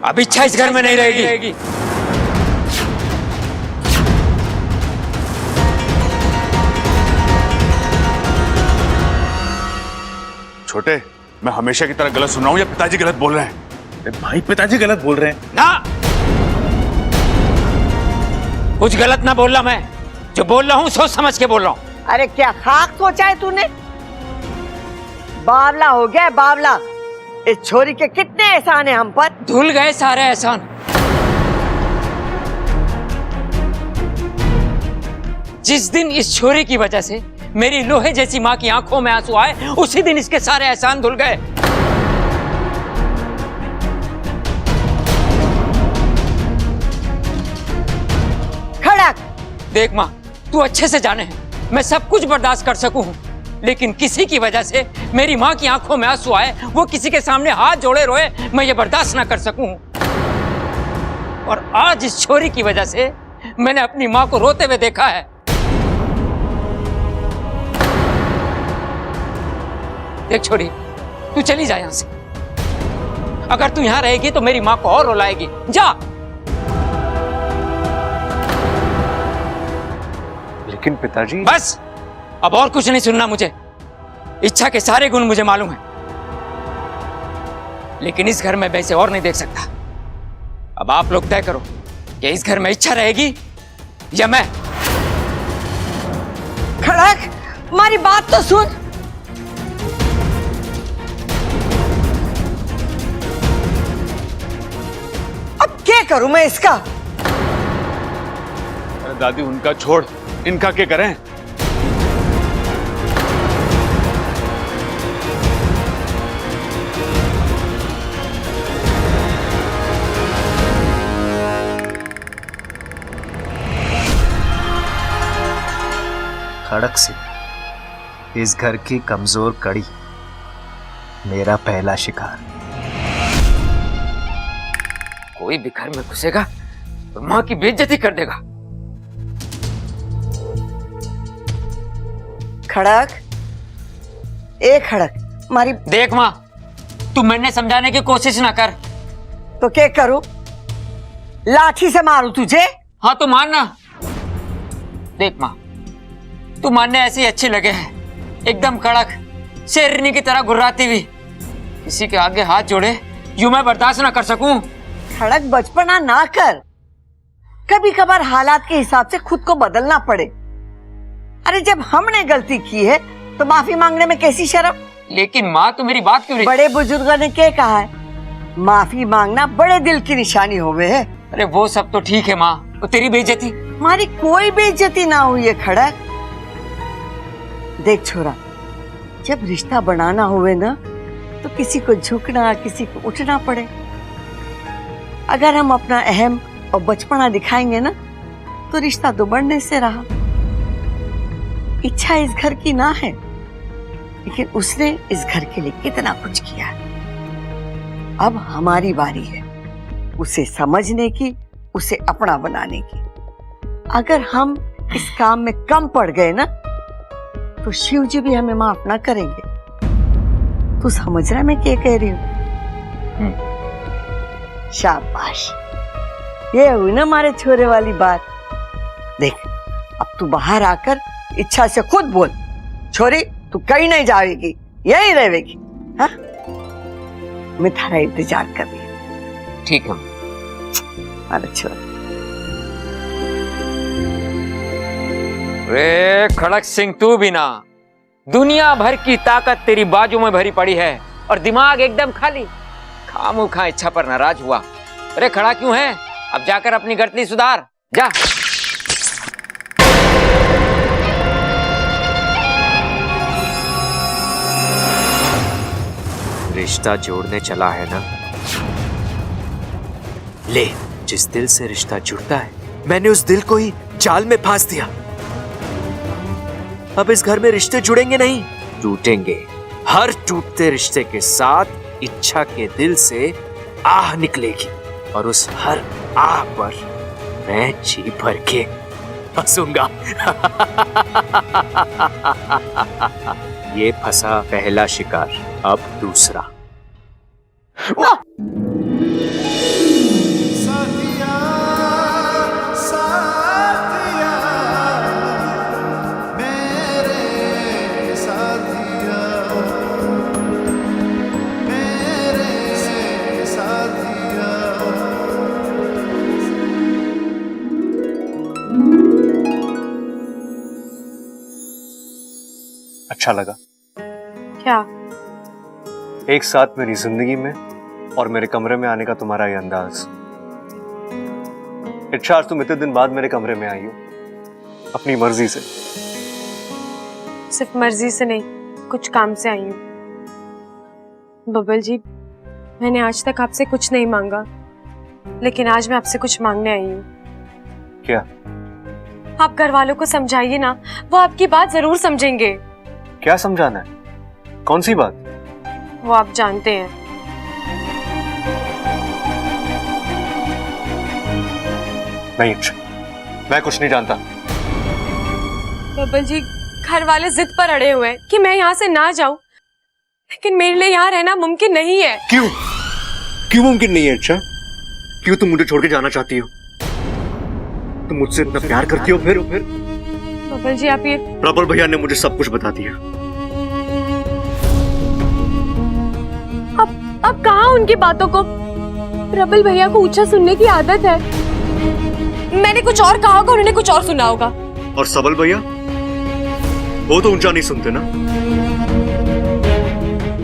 अब इच्छा इस घर में नहीं रहेगी। छोटे, मैं हमेशा की तरह गलत सुन रहा हूँ या पिताजी गलत बोल रहे हैं? भाई पिताजी गलत बोल रहे हैं। ना, कुछ गलत ना बोल रहा, मैं जो बोल रहा हूँ सोच समझ के बोल रहा हूँ। अरे क्या खाक सोचा है तूने? बावला हो गया है, बावला। इस छोरी के कितने एहसान है हम पर। धुल गए सारे एहसान। जिस दिन इस छोरी की वजह से मेरी लोहे जैसी माँ की आंखों में आंसू आए, उसी दिन इसके सारे एहसान धुल गए। खड़क! देख माँ, तू अच्छे से जाने है मैं सब कुछ बर्दाश्त कर सकूं, लेकिन किसी की वजह से मेरी माँ की आंखों में आंसू आए, वो किसी के सामने हाथ जोड़े रोए, मैं ये बर्दाश्त ना कर सकूं। और आज इस छोरी की वजह से मैंने अपनी माँ को रोते हुए देखा है। देख छोरी, तू चली जा यहां से। अगर तू यहां रहेगी तो मेरी माँ को और रुलाएगी। जा। लेकिन पिताजी। बस, अब और कुछ नहीं सुनना मुझे। इच्छा के सारे गुण मुझे मालूम है, लेकिन इस घर में वैसे और नहीं देख सकता। अब आप लोग तय करो कि इस घर में इच्छा रहेगी या मैं। खड़क, हमारी बात तो सुन। अब क्या करूं मैं इसका? अरे दादी, उनका छोड़, इनका क्या करें? खड़क सिंह, इस घर की कमजोर कड़ी, मेरा पहला शिकार। कोई भी घर में घुसेगा तो माँ की बेइज्जती कर देगा। खड़क, ए खड़क, हमारी। देख माँ, तू मैंने समझाने की कोशिश ना कर। तो क्या करूं? लाठी से मारूं तुझे? हाँ तो मानना। देख माँ, तू मानने ऐसी अच्छी लगे है, एकदम कड़क शेरनी की तरह गुर्राती हुई। किसी के आगे हाथ जोड़े यूं मैं बर्दाश्त ना कर सकूं। खड़क, बचपना ना कर। कभी कभार हालात के हिसाब से खुद को बदलना पड़े। अरे जब हमने गलती की है तो माफी मांगने में कैसी शर्म? लेकिन माँ, तू मेरी बात क्यों नहीं? बड़े बुजुर्गों ने क्या कहा है? माफी मांगना बड़े दिल की निशानी होवे है। अरे वो सब तो ठीक है माँ, वो तेरी बेइज्जती। हमारी कोई बेइज्जती ना हुई है खड़क। देख छोरा, जब रिश्ता बनाना हुए ना तो किसी को झुकना, किसी को उठना पड़े। अगर हम अपना अहम और बचपना दिखाएंगे ना तो रिश्ता तो बढ़ने से रहा। इच्छा इस घर की ना है, लेकिन उसने इस घर के लिए कितना कुछ किया। अब हमारी बारी है उसे समझने की, उसे अपना बनाने की। अगर हम इस काम में कम पड़ गए ना तो शिव जी भी हमें माफ ना करेंगे। तू समझ रहा है मैं क्या कह रही हूँ? शाबाश, ये हुई ना हमारे छोरे वाली बात। देख, अब तू बाहर आकर इच्छा से खुद बोल, छोरी तू कहीं नहीं जाएगी, यहीं रहेगी। हाँ, मैं थारा इंतजार कर रही हूँ। ठीक है। अरे छोरा। रे खड़क सिंह, तू भी ना। दुनिया भर की ताकत तेरी बाजू में भरी पड़ी है और दिमाग एकदम खाली। खामोखा इच्छा पर नाराज हुआ। अरे खड़ा क्यों है? अब जाकर अपनी गलती सुधार, जा। रिश्ता जोड़ने चला है ना, ले। जिस दिल से रिश्ता जुड़ता है, मैंने उस दिल को ही जाल में फांस दिया। अब इस घर में रिश्ते जुड़ेंगे नहीं, टूटेंगे। हर टूटते रिश्ते के साथ इच्छा के दिल से आह निकलेगी और उस हर आह पर मैं जी भर के हंसूंगा। ये फंसा पहला शिकार, अब दूसरा। अच्छा लगा। क्या? एक साथ मेरी जिंदगी में और मेरे कमरे में आने का तुम्हारा ये अंदाज। इच्छा, आज तुम इतने दिन बाद मेरे कमरे में आई हो अपनी मर्जी से। सिर्फ मर्जी से नहीं, कुछ काम से आई हूँ। बबल जी, मैंने आज तक आपसे कुछ नहीं मांगा, लेकिन आज मैं आपसे कुछ मांगने आई हूँ। क्या? आप घर वालों को समझाइए ना, वो आपकी बात जरूर समझेंगे। क्या समझाना है? कौन सी बात? वो आप जानते हैं। नहीं इच्छा, मैं कुछ नहीं जानता। बबल जी, घर वाले जिद पर अड़े हुए हैं कि मैं यहाँ से ना जाऊं, लेकिन मेरे लिए यहाँ रहना मुमकिन नहीं है। क्यों? क्यों मुमकिन नहीं है इच्छा? क्यों तुम मुझे छोड़ के जाना चाहती हो? तुम मुझसे इतना प्यार करती हो फिर? बबल जी, आप ये प्रबल भैया ने मुझे सब कुछ बता दिया। अब कहाँ उनकी बातों को? प्रबल भैया को ऊंचा सुनने की आदत है। मैंने कुछ और कहा होगा, उन्होंने कुछ और सुना होगा। और सबल भैया, वो तो ऊंचा नहीं सुनते ना।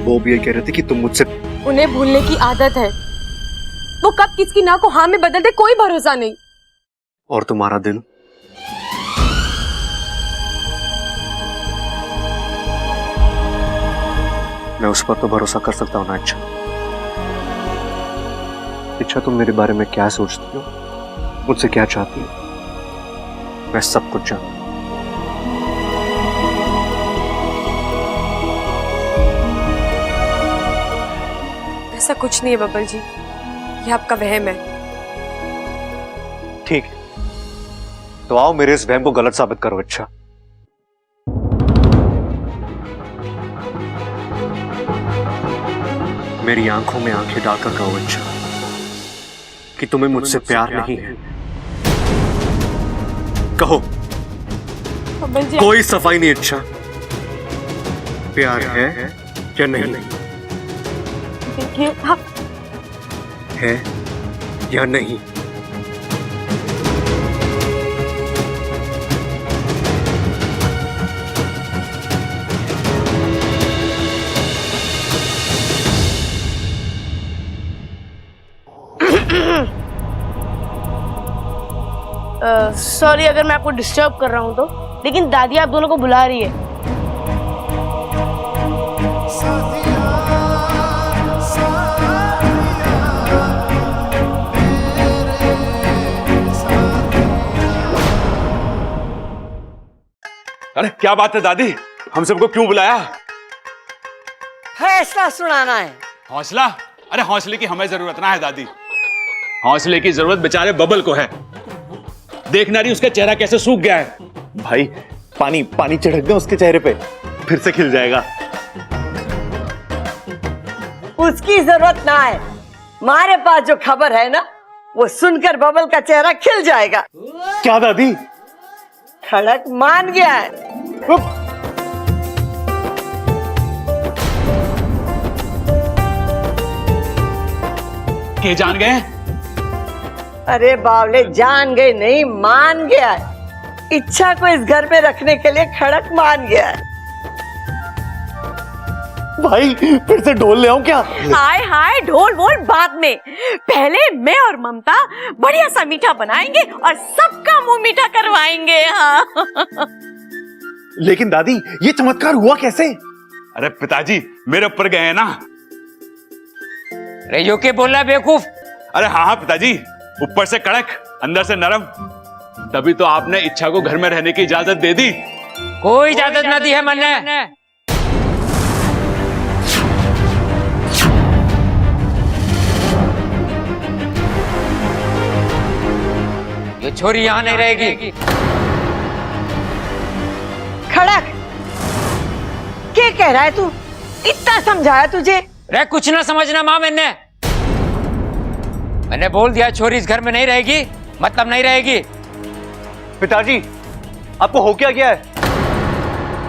वो भी ये कह रहे थे कि तुम मुझसे, उन्हें भूलने की आदत है। वो कब किसकी ना को हाँ में बदल दे, कोई भरोसा नहीं। और तुम्हारा दिल? मैं उस पर तो भरोसा कर सकता हूं ना इच्छा। इच्छा, तुम मेरे बारे में क्या सोचती हो, मुझसे क्या चाहती हो, मैं सब कुछ जानता हूं। ऐसा कुछ नहीं है बबल जी, ये आपका वहम है। ठीक है, तो आओ मेरे इस वहम को गलत साबित करो इच्छा। मेरी आंखों में आंखें डालकर कहो इच्छा कि तुम्हें मुझसे प्यार नहीं है। कहो, बबल जी, कोई सफाई नहीं इच्छा। प्यार है या नहीं? देखिए, आप है या नहीं? सॉरी अगर मैं आपको डिस्टर्ब कर रहा हूँ तो, लेकिन दादी आप दोनों को बुला रही है। अरे क्या बात है दादी, हम सबको क्यों बुलाया? फैसला सुनाना है। हौसला? अरे हौसले की हमें जरूरत ना है दादी। हौसले की जरूरत बेचारे बबल को है। देखना रही उसका चेहरा कैसे सूख गया है। भाई, पानी पानी छिड़क दे उसके चेहरे पे, फिर से खिल जाएगा। उसकी जरूरत ना है, हमारे पास जो खबर है ना, वो सुनकर बबल का चेहरा खिल जाएगा। क्या दादी? खड़क मान गया है। के जान गए? अरे बावले, जान गए नहीं, मान गया है। इच्छा को इस घर में रखने के लिए खड़क मान गया है। भाई, फिर से ढोल ले आऊं क्या? हाय हाय, ढोल वोल बाद में, पहले मैं और ममता बढ़िया सा मीठा बनाएंगे और सबका मुंह मीठा करवाएंगे। हाँ। लेकिन दादी, ये चमत्कार हुआ कैसे? अरे पिताजी मेरे ऊपर गए हैं ना। अरे यो के बोल रहा है बेवकूफ? अरे हाँ हाँ पिताजी, ऊपर से कड़क अंदर से नरम, तभी तो आपने इच्छा को घर में रहने की इजाजत दे दी। कोई इजाजत ना दी है मैंने। ये छोरी यहां नहीं रहेगी। खड़क, क्या कह रहा है तू? इतना समझाया तुझे? रे कुछ ना समझना मां, मैंने बोल दिया छोरी इस घर में नहीं रहेगी, मतलब नहीं रहेगी। पिताजी, आपको हो क्या गया है?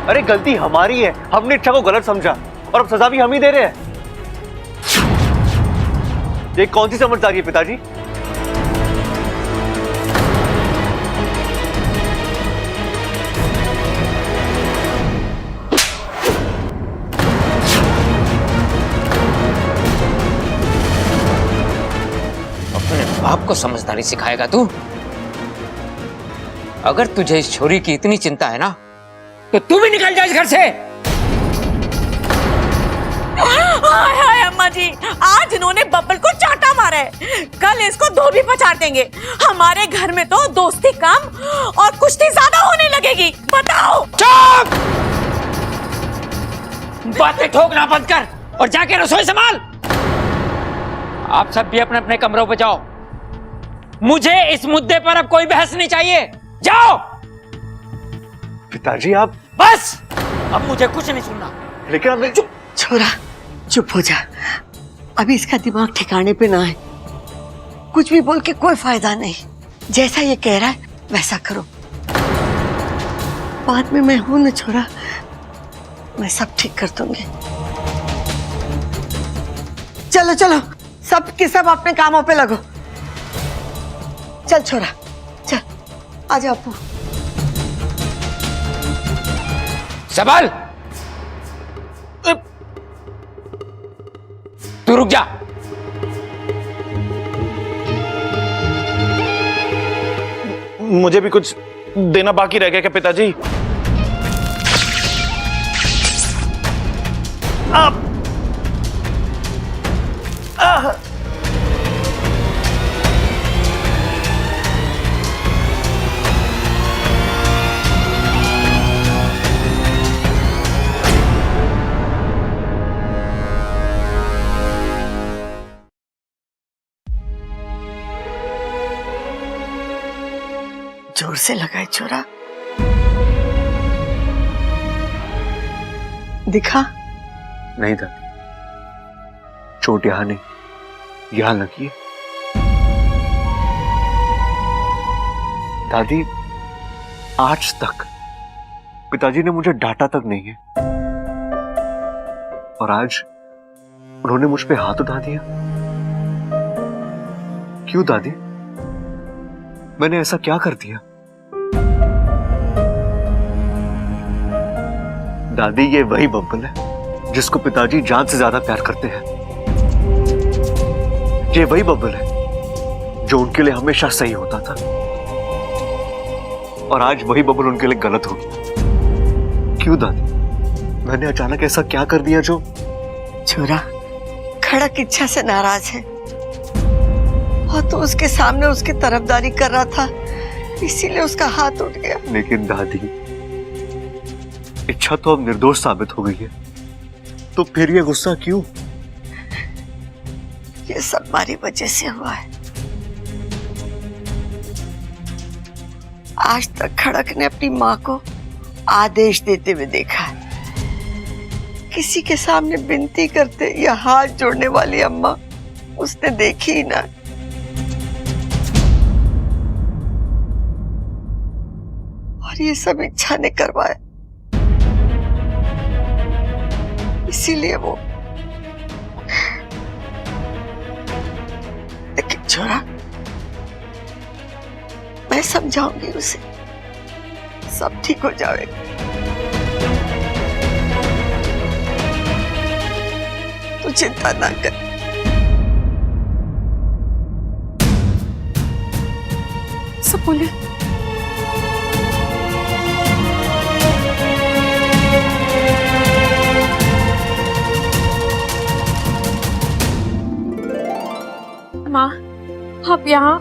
अरे गलती हमारी है, हमने इच्छा को गलत समझा और अब सजा भी हम ही दे रहे हैं। ये कौन सी समझदारी है पिताजी? बाप को समझदारी सिखाएगा तू? अगर तुझे इस छोरी की इतनी चिंता है ना, तो तू भी निकल जा इस घर से। हाय हाय अम्मा जी, आज इन्होंने बब्बल को चाटा मारा है, कल इसको धोबी पछाड़ देंगे। हमारे घर में तो दोस्ती कम और कुश्ती ज्यादा होने लगेगी। बताओ। चुप! बातें ठोकना बंद कर और जाके रसोई संभाल। आप सब भी अपने अपने कमरों पे जाओ। मुझे इस मुद्दे पर अब कोई बहस नहीं चाहिए। जाओ। पिताजी आप। बस, अब मुझे कुछ नहीं सुनना। लेकिन आप चुप छोरा, चुप हो जा। अभी इसका दिमाग ठिकाने पे ना है। कुछ भी बोल के कोई फायदा नहीं। जैसा ये कह रहा है वैसा करो। बाद में मैं हूं ना छोरा, मैं सब ठीक कर दूंगी। चलो चलो, सब के सब अपने कामों पे लगो। चल छोरा, चल आजा अपू। सबल, तू रुक जा। मुझे भी कुछ देना बाकी रह गया क्या पिताजी? आप जोर से लगाए छोरा। दिखा? नहीं दादी, चोट यहां नहीं, यहां लगी है। दादी, आज तक पिताजी ने मुझे डांटा तक नहीं है, और आज उन्होंने मुझ पे हाथ उठा दिया। क्यों दादी? मैंने ऐसा क्या कर दिया? दादी, ये वही बब्बल है जिसको पिताजी जान से ज्यादा प्यार करते हैं। ये वही बब्बल है जो उनके लिए हमेशा सही होता था, और आज वही बब्बल उनके लिए गलत हो गया। क्यों दादी? मैंने अचानक ऐसा क्या कर दिया जो? छोरा खड़क इच्छा से नाराज है, और तो उसके सामने उसकी तरफदारी कर रहा था, इसीलिए उसका हाथ उठ गया। लेकिन दादी, इच्छा तो अब निर्दोष साबित हो गई है, तो फिर ये गुस्सा क्यों? ये सब हमारी वजह से हुआ है। आज तक खड़क ने अपनी माँ को आदेश देते हुए देखा है। किसी के सामने विनती करते या हाथ जोड़ने वाली अम्मा उसने देखी ही ना। और ये सब इच्छा ने करवाया, इसीलिए वो। लेकिन छोरा, मैं समझाऊंगी उसे, सब ठीक हो जाएगा। तू चिंता ना कर। सब बोले माँ, आप यहाँ?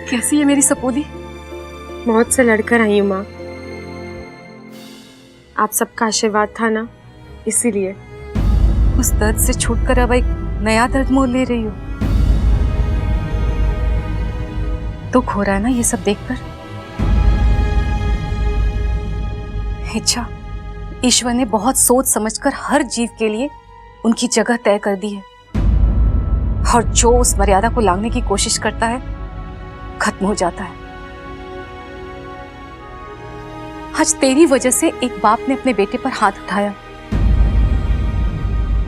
कैसी है मेरी सपोदी? मौत से लड़कर आई हूँ माँ। आप सबका आशीर्वाद था ना, इसीलिए। उस दर्द से छूटकर अब एक नया दर्द मोल ले रही हो। दुख हो रहा है ना ये सब देखकर? इच्छा, ईश्वर ने बहुत सोच समझकर हर जीव के लिए उनकी जगह तय कर दी है, और जो उस मर्यादा को लांघने की कोशिश करता है खत्म हो जाता है। आज तेरी वजह से एक बाप ने अपने बेटे पर हाथ उठाया।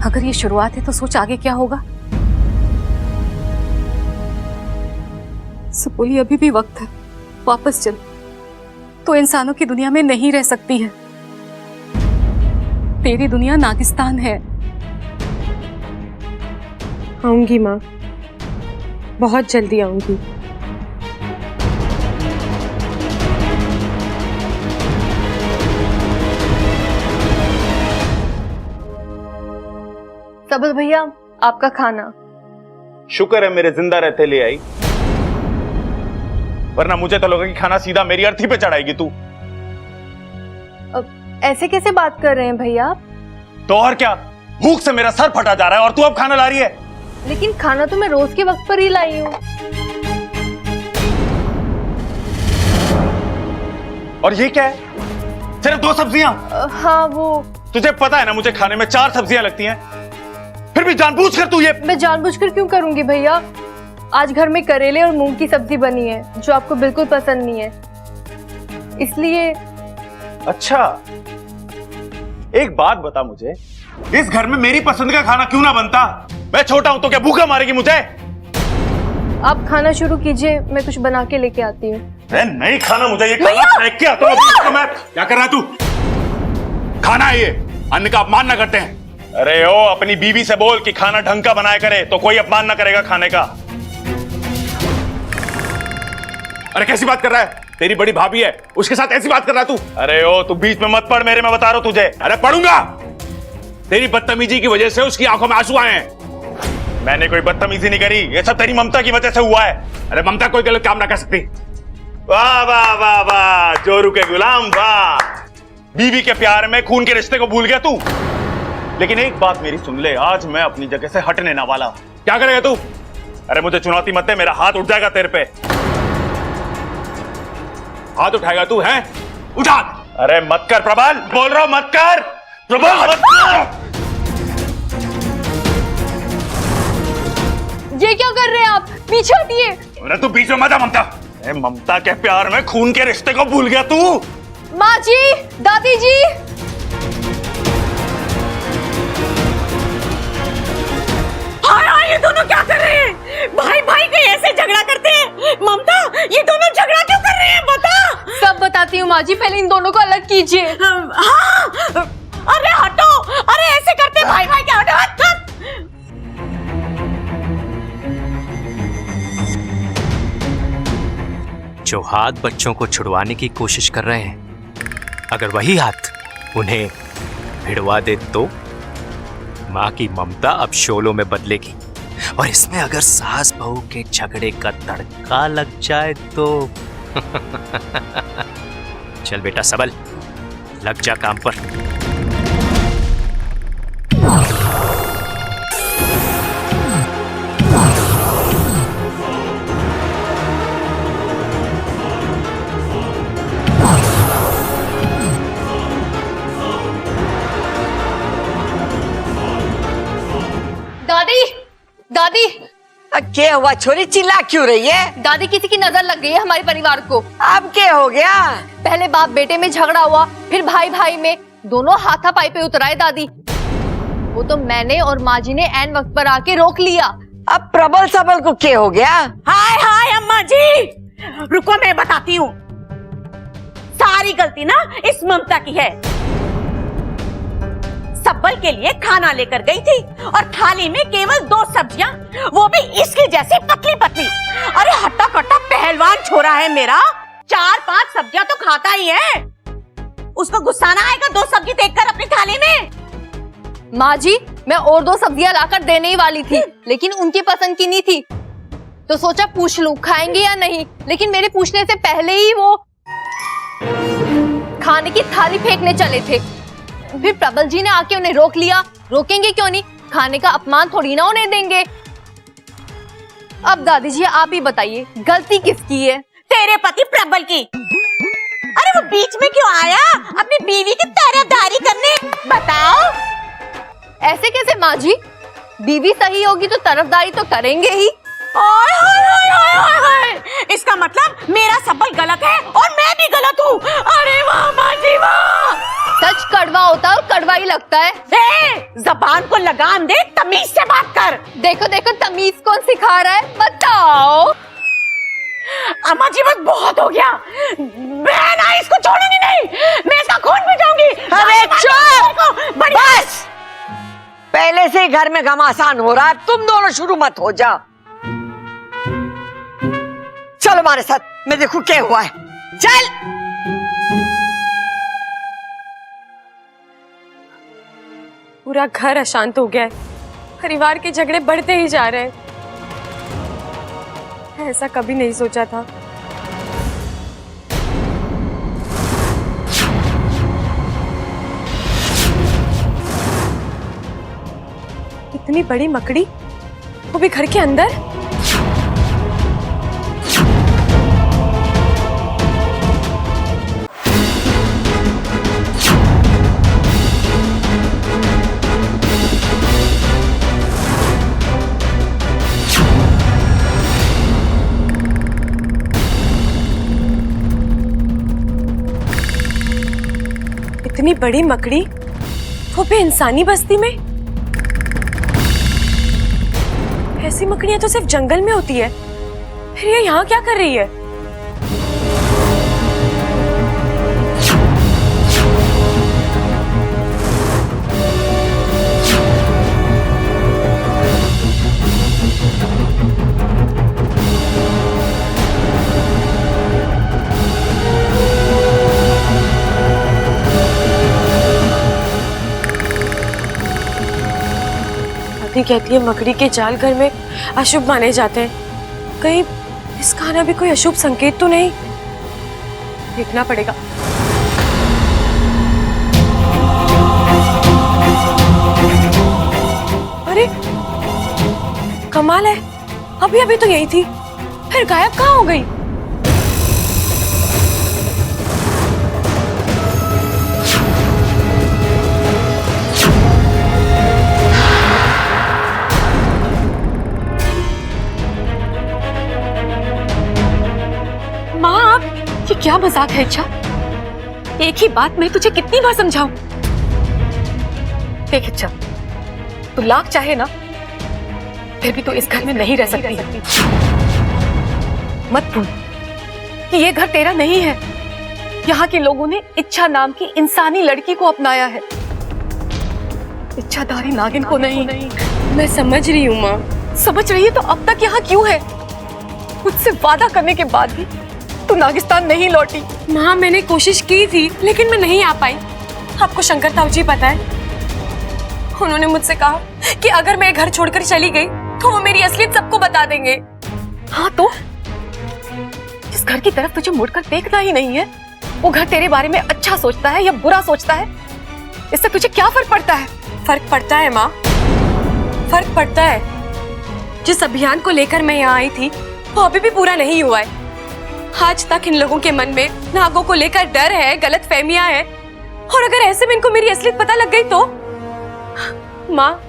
अगर ये शुरुआत है तो सोच आगे क्या होगा। सपोली, अभी भी वक्त है, वापस चल। तो इंसानों की दुनिया में नहीं रह सकती है। तेरी दुनिया नागिस्तान है। आऊंगी माँ, बहुत जल्दी आऊंगी। सबल भैया, आपका खाना। शुक्र है मेरे जिंदा रहते ले आई, वरना मुझे तो लगा कि खाना सीधा मेरी अर्थी पे चढ़ाएगी तू। अब ऐसे कैसे बात कर रहे हैं भैया आप? तो और क्या, भूख से मेरा सर फटा जा रहा है और तू अब खाना ला रही है। लेकिन खाना तो मैं रोज के वक्त पर ही लाई हूँ। और ये क्या है, सिर्फ 2 सब्जियां? हाँ वो तुझे पता है ना मुझे खाने में 4 सब्जियां लगती हैं, फिर भी जानबूझकर तू ये। मैं जानबूझकर क्यों करूंगी भैया? आज घर में करेले और मूंग की सब्जी बनी है जो आपको बिल्कुल पसंद नहीं है, इसलिए। अच्छा, एक बात बता मुझे, इस घर में मेरी पसंद का खाना क्यों ना बनता? मैं छोटा हूं तो क्या भूखा मारेगी मुझे? आप खाना शुरू कीजिए, मैं कुछ बना के लेके आती हूँ। नहीं खाना मुझे, ये खाना फेंक के आता हूं मैं। क्या कर रहा है तू? खाना है ये, अन्न का अपमान ना करते हैं। अरे ओ, अपनी बीवी से बोल कि खाना ढंग का बनाया करे तो कोई अपमान ना करेगा खाने का। अरे कैसी बात कर रहा है, तेरी बड़ी भाभी है, उसके साथ ऐसी बात कर रहा है तू? अरे ओ, तू बीच में मत पड़ मेरे, मैं बता रहा हूं तुझे। अरे पढ़ूंगा, तेरी बदतमीजी की वजह से उसकी आंखों में आंसू आए हैं। मैंने कोई बदतमीजी नहीं करी, ये सब तेरी ममता की वजह से हुआ है। अरे ममता कोई गलत काम ना कर सकती। वाह वाह वाह वाह, जोरू के गुलाम वाह। बीवी के प्यार में खून के रिश्ते को भूल गया तू। लेकिन एक बात मेरी सुन ले, आज मैं अपनी जगह से हटने ना वाला। क्या करेगा तू? अरे मुझे चुनौती मत दे, मेरा हाथ उठ जाएगा तेरे पे। हाथ उठाएगा तू है? उठा। अरे मत कर प्रबल, बोल रहा हूं मत कर प्रबल, मत कर। ये क्या कर रहे हैं आप? पीछे हटिए। अरे तू बीच में मत आ ममता। अरे ममता के प्यार में खून के रिश्ते को भूल गया तू। माँ जी, दादी जी। हाय हाय, ये दोनों क्या कर रहे हैं? भाई भाई के ऐसे झगड़ा करते हैं? ममता, ये दोनों झगड़ा क्यों कर रहे हैं, बता। सब बताती हूँ माँ जी, पहले इन दोनों को अलग कीजिए। हाँ, अरे हटो, अरे ऐसे करते भाई भाई क्या? हटो, हट, हट। जो हाथ बच्चों को छुड़वाने की कोशिश कर रहे हैं, अगर वही हाथ उन्हें भिड़वा दे तो मां की ममता अब शोलों में बदलेगी। और इसमें अगर सास बहू के झगड़े का तड़का लग जाए तो चल बेटा सबल, लग जा काम पर। दादी, दादी। क्या हुआ छोरी, चिल्ला क्यों रही है? दादी, किसी की नजर लग गई है हमारे परिवार को। अब क्या हो गया? पहले बाप बेटे में झगड़ा हुआ, फिर भाई भाई में, दोनों हाथापाई पे उतराए दादी। वो तो मैंने और माँ जी ने ऐन वक्त पर आके रोक लिया। अब प्रबल सबल को क्या हो गया? हाय हाय अम्मा जी, रुको मैं बताती हूँ। सारी गलती ना इस ममता की है। सबल के लिए खाना लेकर गई थी और थाली में केवल 2 सब्जियां, वो भी इसकी जैसी पतली पतली। अरे हट्टा कट्टा पहलवान छोरा है मेरा, 4-5 सब्जियां तो खाता ही है। उसको गुस्सा ना आएगा 2 सब्जी देखकर अपनी थाली में? माँ जी, मैं और 2 सब्जियां लाकर देने ही वाली थी, लेकिन उनकी पसंद की नहीं थी, तो सोचा पूछ लूं खाएंगे या नहीं। लेकिन मेरे पूछने से पहले ही वो खाने की थाली फेंकने चले थे। फिर प्रबल जी ने आके उन्हें रोक लिया। रोकेंगे क्यों नहीं, खाने का अपमान थोड़ी ना उन्हें देंगे। अब दादी जी आप ही बताइए, गलती किसकी है? तेरे पति प्रबल की। अरे वो बीच में क्यों आया अपनी बीवी की तरफदारी करने, बताओ। ऐसे कैसे माँ जी, बीवी सही होगी तो तरफदारी तो करेंगे ही। ओए होए होए होए होए होए, इसका मतलब मेरा सबल गलत है और मैं भी गलत हूँ। अरे वाह माँ जी वाह। सच कड़वा होता है और कड़वा ही लगता है। जबान को लगाम दे, तमीज से बात कर। देखो देखो, तमीज कौन सिखा रहा है, बताओ। अम्मा जी बस बहुत हो गया, मैं ना इसको छोड़ूंगी नहीं, मैं इसका खून पी जाऊंगी। अरे चुप, बस। पहले से घर में घमासान हो रहा है, तुम दोनों शुरू मत हो जाओ। चलो हमारे साथ, मैं देखूं क्या हुआ है। चल। पूरा घर अशांत हो गया है। परिवार के झगड़े बढ़ते ही जा रहे हैं। ऐसा कभी नहीं सोचा था। इतनी बड़ी मकड़ी, वो भी घर के अंदर। इतनी बड़ी मकड़ी, वो भी इंसानी बस्ती में। ऐसी मकड़ियां तो सिर्फ जंगल में होती है, फिर ये यहाँ क्या कर रही है? कहती है मकड़ी के जाल घर में अशुभ माने जाते हैं। कहीं इसका आना भी कोई अशुभ संकेत तो नहीं? देखना पड़ेगा। अरे कमाल है, अभी अभी तो यही थी, फिर गायब कहाँ हो गई? ये क्या मजाक है इच्छा? एक ही बात मैं तुझे कितनी बार समझाऊं? देख इच्छा, तू लाख चाहे ना, फिर भी तू इस घर में नहीं रह सकती। मत भूल कि ये घर तेरा नहीं है। यहाँ के लोगों ने इच्छा नाम की इंसानी लड़की को अपनाया है, इच्छाधारी नागिन को नहीं। मैं समझ रही हूँ माँ। समझ रही है तो अब तक यहाँ क्यों है? मुझसे वादा करने के बाद भी तू नागिस्तान नहीं लौटी। माँ मैंने कोशिश की थी, लेकिन मैं नहीं आ पाई। आपको शंकर ताऊ जी पता है, उन्होंने मुझसे कहा कि अगर मैं घर छोड़कर चली गई तो वो मेरी असलियत सबको बता देंगे। हाँ तो इस घर की तरफ तुझे मुड़कर देखना ही नहीं है। वो घर तेरे बारे में अच्छा सोचता है या बुरा सोचता है, इससे तुझे क्या फर्क पड़ता है? फर्क पड़ता है माँ, फर्क पड़ता है। जिस अभियान को लेकर मैं यहाँ आई थी वो अभी भी पूरा नहीं हुआ है। आज तक इन लोगों के मन में नागों को लेकर डर है, गलत फहमियां है, और अगर ऐसे में इनको मेरी असलियत पता लग गई तो? माँ,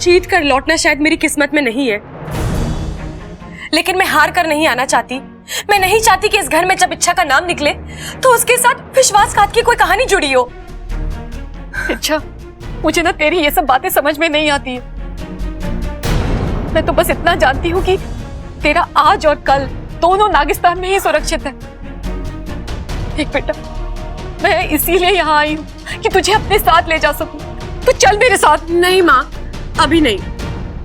जीत कर लौटना शायद मेरी किस्मत में नहीं है, लेकिन मैं हार कर नहीं आना चाहती। मैं नहीं चाहती कि इस घर में जब इच्छा का नाम निकले तो उसके साथ विश्वासघात की कोई कहानी जुड़ी हो। इच्छा, मुझे ना तेरी ये सब बातें समझ में नहीं आती है। मैं तो बस इतना जानती हूँ कि तेरा आज और कल दोनों नागिस्तान में ही सुरक्षित है। देख बेटा, मैं इसीलिए यहाँ आई हूँ कि तुझे अपने साथ ले जा सकूं। तू चल मेरे साथ। नहीं माँ, अभी नहीं।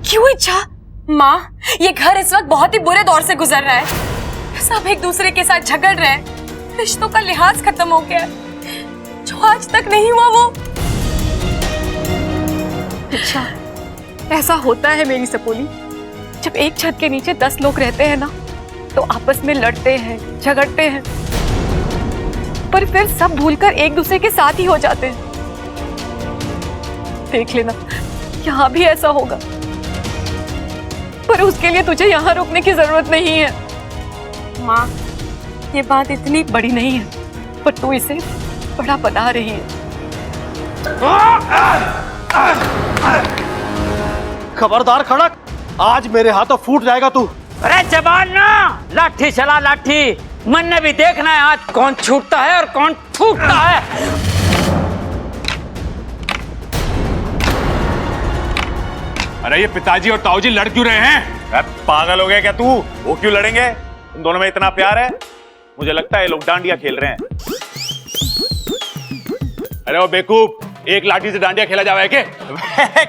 क्यों इच्छा? माँ, ये घर इस वक्त बहुत ही बुरे दौर से गुजर रहा है। सब एक दूसरे के साथ झगड़ रहे हैं, रिश्तों का लिहाज खत्म हो गया है। जो आज तक नहीं हुआ वो। अच्छा, ऐसा होता है मेरी सपोली। जब एक छत के नीचे 10 लोग रहते हैं ना, तो आपस में लड़ते हैं, झगड़ते हैं, पर फिर सब भूलकर एक दूसरे के साथ ही हो जाते हैं। देख लेना, यहाँ भी ऐसा होगा, पर उसके लिए तुझे यहाँ रुकने की जरूरत नहीं है। माँ, ये बात इतनी बड़ी नहीं है, पर तू इसे बड़ा बना रही है। खबरदार खड़क, आज मेरे हाथों फूट जाएगा तू। अरे जबान ना, लाठी चला लाठी। मन ने भी देखना है आज कौन छूटता है और कौन फूटता है। अरे ये पिताजी और ताऊजी लड़ क्यों रहे हैं? पागल हो गया क्या तू? वो क्यों लड़ेंगे? तुम दोनों में इतना प्यार है? मुझे लगता है ये लोग डांडिया खेल रहे हैं। अरे वो बेवकूफ, एक लाठी से डांडिया खेला जावे क्या?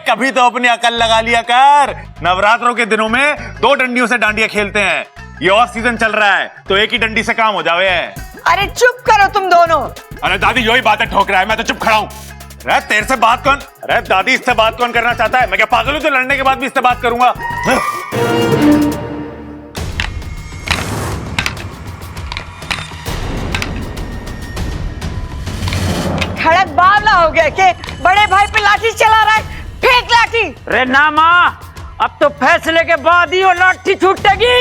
कभी तो अपनी अकल लगा लिया कर। नवरात्रों के दिनों में 2 डंडियों से डांडिया खेलते हैं। ये ऑफ सीजन चल रहा है तो एक ही डंडी से काम हो जावे। अरे चुप करो तुम दोनों। अरे दादी, यही बातें ठोक रहा है, मैं तो चुप खड़ा हूं। अरे तेरे से बात कौन, अरे दादी इससे बात कौन करना चाहता है? मैं क्या पागल हूं जो लड़ने के बाद भी इससे बात करूंगा? खड़क बावला हो गया के बड़े भाई पे लाठी चला रहा है, फेंक लाठी। अरे ना माँ, अब तो फैसले के बाद ही वो लाठी छूटेगी।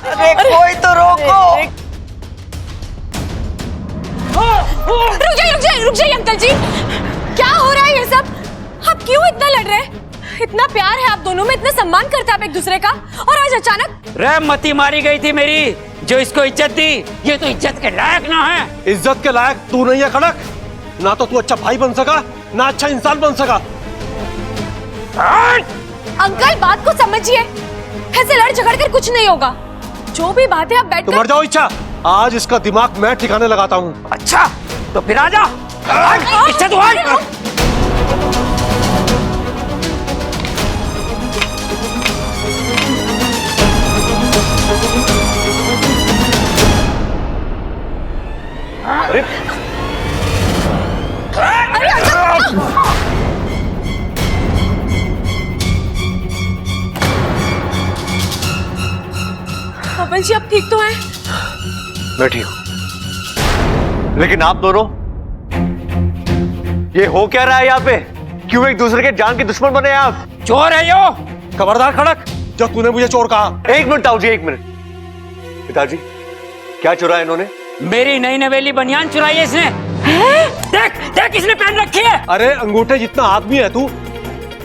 अरे कोई तो रोको। रुक जाइए अंकल जी, क्या हो रहा है ये सब? आप क्यों इतना लड़ रहे हैं? इतना प्यार है आप दोनों में, इतना सम्मान करते हैं आप एक दूसरे का, और आज अचानक रहमती मारी गई थी मेरी, जो इसको इज्जत दी, ये तो इज्जत के लायक ना है। इज्जत के लायक तू नहीं है खड़क, ना तो तू अच्छा भाई बन सका, ना अच्छा इंसान बन सका। अंकल बात को समझिए, ऐसे लड़ झगड़ कर कुछ नहीं होगा। जो भी बात है आप बैठ तो मर जाओ इच्छा, आज इसका दिमाग मैं ठिकाने लगाता हूँ। अच्छा तो फिर आजा, इच्छा तो आ। अरे कमल जी आप ठीक तो हैं? मैं ठीक हूँ, लेकिन आप दोनों ये हो क्या रहा है यहाँ पे? क्यों एक दूसरे के जान के दुश्मन बने आप? चोर है यो। खबरदार खड़क, जब तूने मुझे चोर कहा। एक मिनट ताऊ जी, एक मिनट। पिताजी क्या चुराया इन्होंने? मेरी नई नवेली बनियान चुराई है इसने। देख देख इसने पहन रखी है। अरे अंगूठे जितना आदमी है तू,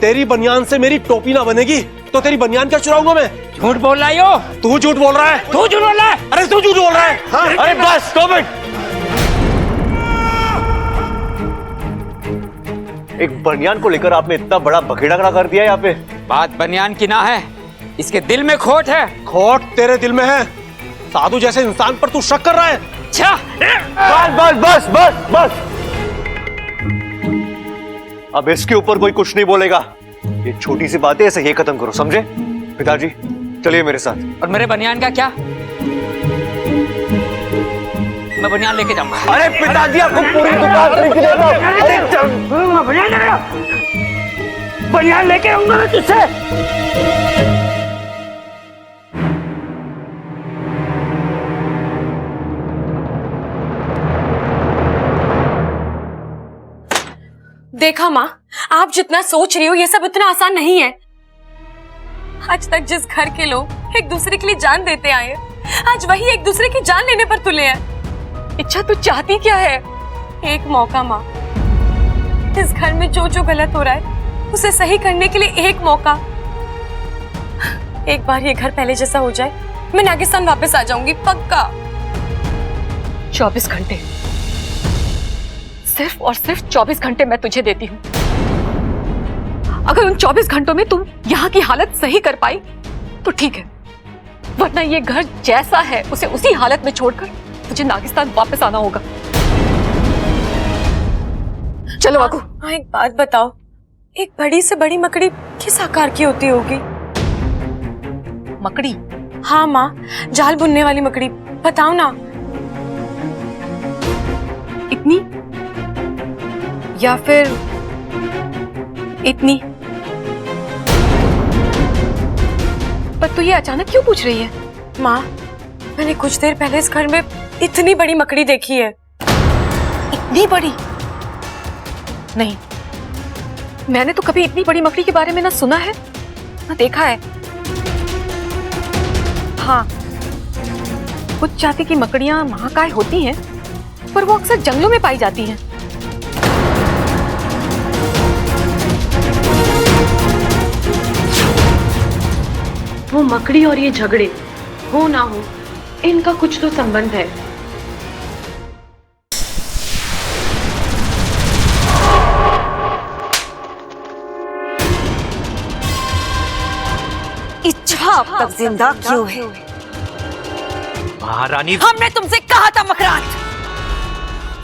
तेरी बनियान से मेरी टोपी ना बनेगी तो तेरी बनियान क्या चुराऊंगा मैं? झूठ बोल रहा है यो। तू झूठ बोल रहा है। तू झूठ बोल रहा है। अरे तू झूठ बोल रहा है। हाँ? अरे बस 2 मिनट। एक बनियान को लेकर आपने इतना बड़ा बखेड़ा खड़ा कर दिया यहाँ पे। बात बनियान की ना है, इसके दिल में खोट है। खोट तेरे दिल में है, साधु जैसे इंसान पर तू शक कर रहा है। अच्छा बस बस बस बस बस, अब इसके ऊपर कोई कुछ नहीं बोलेगा। ये छोटी सी बात है, ऐसे ये खत्म करो, समझे? पिताजी चलिए मेरे साथ। और मेरे बनियान का क्या? मैं बनियान लेके जाऊंगा। अरे पिताजी आपको पूरी दुकान खरीद के देगा। अरे बनियान लेके आऊंगा मैं तुझसे। देखा माँ, आप जितना सोच रही हो ये सब इतना आसान नहीं है। आज तक जिस घर के लोग एक दूसरे के लिए जान देते आए, आज वही एक दूसरे की जान लेने पर तुले हैं। इच्छा तू चाहती क्या है? एक मौका माँ, इस घर में जो जो गलत हो रहा है उसे सही करने के लिए एक मौका। एक बार ये घर पहले जैसा हो जाए, मैं नागिस्तान वापस आ जाऊंगी पक्का। 24 घंटे, सिर्फ और सिर्फ 24 घंटे मैं तुझे देती हूँ। अगर उन 24 घंटों में तुम यहाँ की हालत सही कर पाई तो ठीक है, वरना ये घर जैसा है उसे उसी हालत में छोड़कर मुझे नागिस्तान वापस आना होगा। चलो आगू। हाँ एक बात बताओ, एक बड़ी से बड़ी मकड़ी किस आकार की होती होगी? मकड़ी? हाँ माँ, जाल बुनने वाली मकड़ी, बताओ ना। इतनी या फिर इतनी? पर तू ये अचानक क्यों पूछ रही है? माँ, मैंने कुछ देर पहले इस घर में इतनी बड़ी मकड़ी देखी है। इतनी बड़ी? नहीं, मैंने तो कभी इतनी बड़ी मकड़ी के बारे में ना सुना है ना देखा है। हाँ, कुछ जाति की मकड़ियां महाकाय होती हैं, पर वो अक्सर जंगलों में पाई जाती हैं। वो मकड़ी और ये झगड़े हो ना हो, इनका कुछ तो संबंध है। इच्छा अब तक जिंदा क्यों है? महारानी, हमने तुमसे कहा था मकरान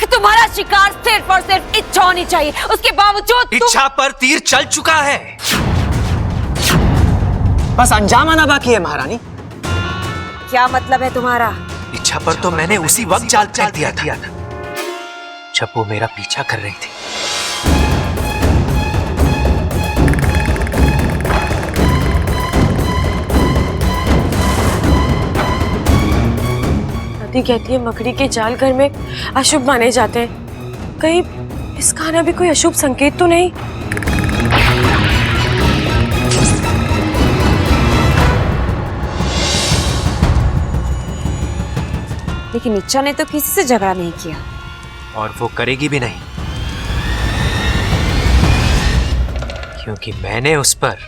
कि तुम्हारा शिकार सिर्फ और सिर्फ इच्छा होनी चाहिए, उसके बावजूद इच्छा पर तीर चल चुका है। बस अंजाम आना बाकी है महारानी। क्या मतलब है तुम्हारा? इच्छा पर तो मैंने उसी वक्त जाल फेंक दिया था जब वो मेरा पीछा कर रही थी। दादी कहती है मकड़ी के जाल घर में अशुभ माने जाते हैं। कहीं इसका आना भी कोई अशुभ संकेत तो नहीं? लेकिन इच्छा ने तो किसी से झगड़ा नहीं किया। और वो करेगी भी नहीं, क्योंकि मैंने उस पर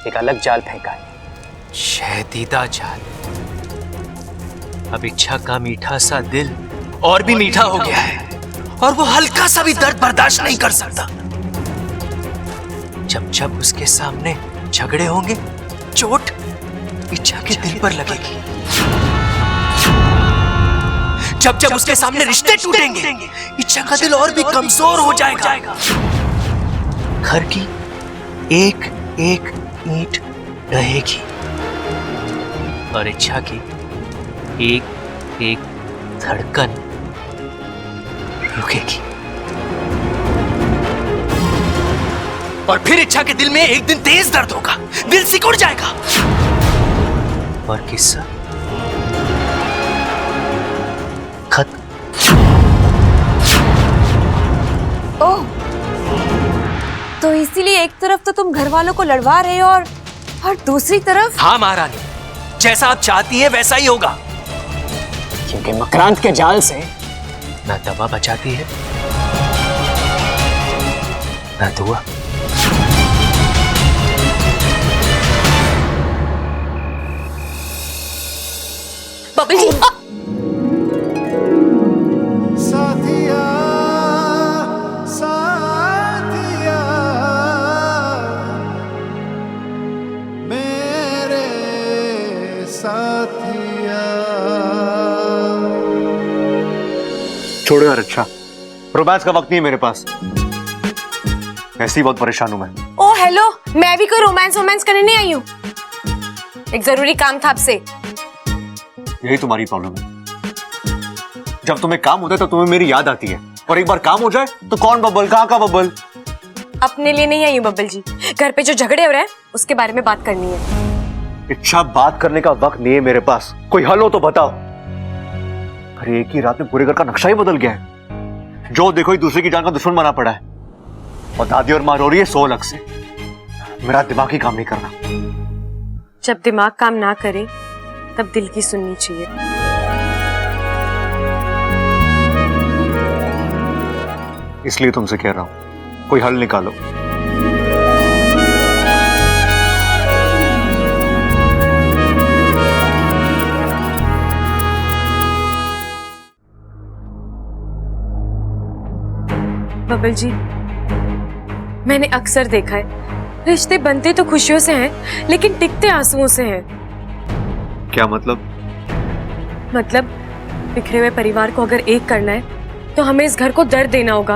एक अलग जाल फेंका है, शहदीदा जाल। अब इच्छा का मीठा सा दिल और भी मीठा हो गया है, और वो हल्का सा भी दर्द बर्दाश्त नहीं कर सकता। जब जब उसके सामने झगड़े होंगे, चोट इच्छा के दिल पर लगेगी। जब जब उसके सामने रिश्ते टूटेंगे, इच्छा का दिल और भी कमजोर हो जाएगा। घर की एक एक ईंट रहेगी और इच्छा की एक एक धड़कन रुकेगी। और फिर इच्छा के दिल में एक दिन तेज दर्द होगा, दिल सिकुड़ जाएगा, और किस्सा खत्म। ओह, तो इसीलिए एक तरफ तो तुम घर वालों को लड़वा रहे हो और दूसरी तरफ? हाँ महारानी, जैसा आप चाहती है वैसा ही होगा, क्योंकि मकरांत के जाल से ना दवा बचाती है ना दुआ। बबल जी, साथिया साथिया मेरे साथिया। छोड़ो यार, अच्छा रोमांस का वक्त नहीं है मेरे पास, ऐसे ही बहुत परेशान हूं मैं। ओ हेलो, मैं भी कोई रोमांस करने नहीं आई हूँ। एक जरूरी काम था आपसे। यही तुम्हारी प्रॉब्लम है, जब तुम्हें काम होता है तो तुम्हें मेरी याद आती है, और एक बार काम हो जाए तो कौन बबल, कहाँ का बबल। अपने लिए नहीं आई हूँ बबल जी, घर पे जो झगड़े हो रहे हैं उसके बारे में बात करनी है। इच्छा, बात करने का वक्त नहीं है मेरे पास, कोई हल हो तो बताओ। अरे एक ही रात में पूरे घर का नक्शा ही बदल गया है, जो देखो ही दूसरे की जान का दुश्मन बना पड़ा है, और दादी और माँ रो रही है 100 अलग से। मेरा दिमाग ही काम नहीं करना। जब दिमाग काम ना करे तब दिल की सुननी चाहिए। इसलिए तुमसे कह रहा हूं, कोई हल निकालो। बबल जी, मैंने अक्सर देखा है, रिश्ते बनते तो खुशियों से हैं, लेकिन टिकते आंसुओं से हैं। क्या मतलब? मतलब बिखरे हुए परिवार को अगर एक करना है तो हमें इस घर को दर्द देना होगा,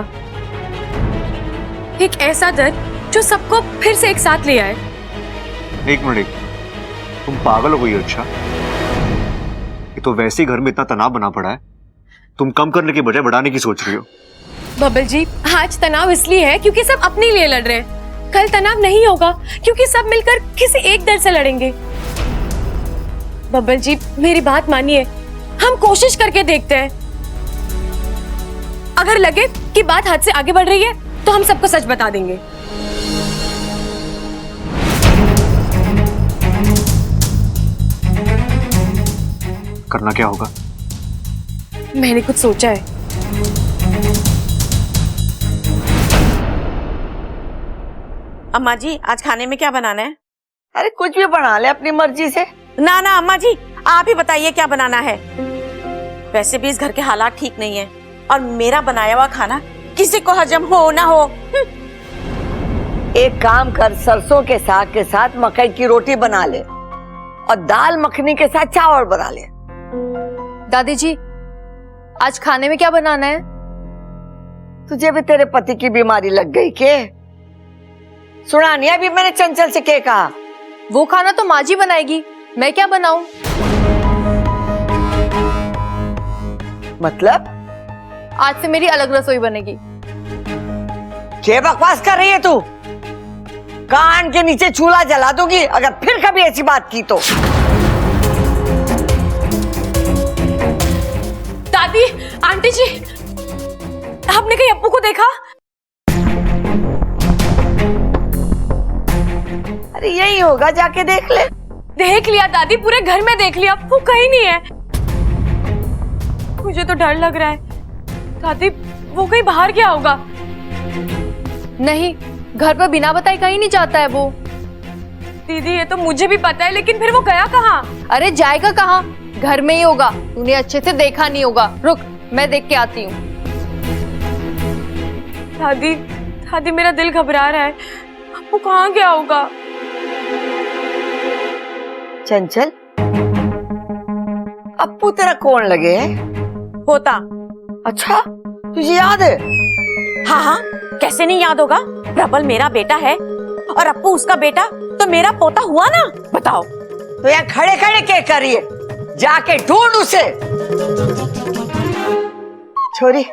एक ऐसा दर्द जो सबको फिर से एक साथ ले आए। एक मिनट, तुम पागल हो गई हो? अच्छा, ये तो वैसे ही घर में इतना तनाव बना पड़ा है, तुम कम करने की बजाय बढ़ाने की सोच रही हो। बबल जी, आज तनाव इसलिए है क्योंकि सब अपने लिए लड़ रहे हैं। कल तनाव नहीं होगा क्योंकि सब मिलकर किसी एक दर्द से लड़ेंगे। बबल जी, मेरी बात मानिए, हम कोशिश करके देखते हैं। अगर लगे कि बात हद से आगे बढ़ रही है तो हम सबको सच बता देंगे। करना क्या होगा? मैंने कुछ सोचा है। अम्मा जी, आज खाने में क्या बनाना है? अरे कुछ भी बना ले अपनी मर्जी से। ना ना अम्मा जी, आप ही बताइए क्या बनाना है। वैसे भी इस घर के हालात ठीक नहीं है, और मेरा बनाया हुआ खाना किसी को हजम हो ना हो। एक काम कर, सरसों के साग के साथ मकई की रोटी बना ले, और दाल मखनी के साथ चावल बना ले। दादी जी, आज खाने में क्या बनाना है? तुझे भी तेरे पति की बीमारी लग गई के? सुना नहीं अभी मैंने चंचल से क्या कहा? वो खाना तो माँ जी बनाएगी, मैं क्या बनाऊं? मतलब आज से मेरी अलग रसोई बनेगी। क्या बकवास कर रही है तू? कान के नीचे चूल्हा जला दूंगी अगर फिर कभी ऐसी बात की तो। दादी, आंटी जी, आपने कहीं अप्पू को देखा? अरे यही होगा, जाके देख ले। देख लिया दादी, पूरे घर में देख लिया, अप्पू कहीं नहीं है। मुझे तो डर लग रहा है दादी, वो कहीं बाहर गया होगा। नहीं, घर पर बिना बताए कहीं नहीं जाता है वो। दीदी ये तो मुझे भी पता है, लेकिन फिर वो गया कहाँ? अरे जाएगा कहाँ, घर में ही होगा, तूने अच्छे से देखा नहीं होगा। रुक, मैं देख के आती हूँ। दादी, दादी मेरा दिल घबरा रहा है, अप्पू कहाँ गया होगा? चंचल, अप्पू तेरा कौन लगे है? होता। अच्छा, तुझे याद है? हाँ हाँ, कैसे नहीं याद होगा? प्रबल मेरा बेटा है और अप्पू उसका बेटा, तो मेरा पोता हुआ ना। बताओ। तो यहाँ खड़े खड़े क्या कर रही है? जाके ढूंढ उसे। छोरी,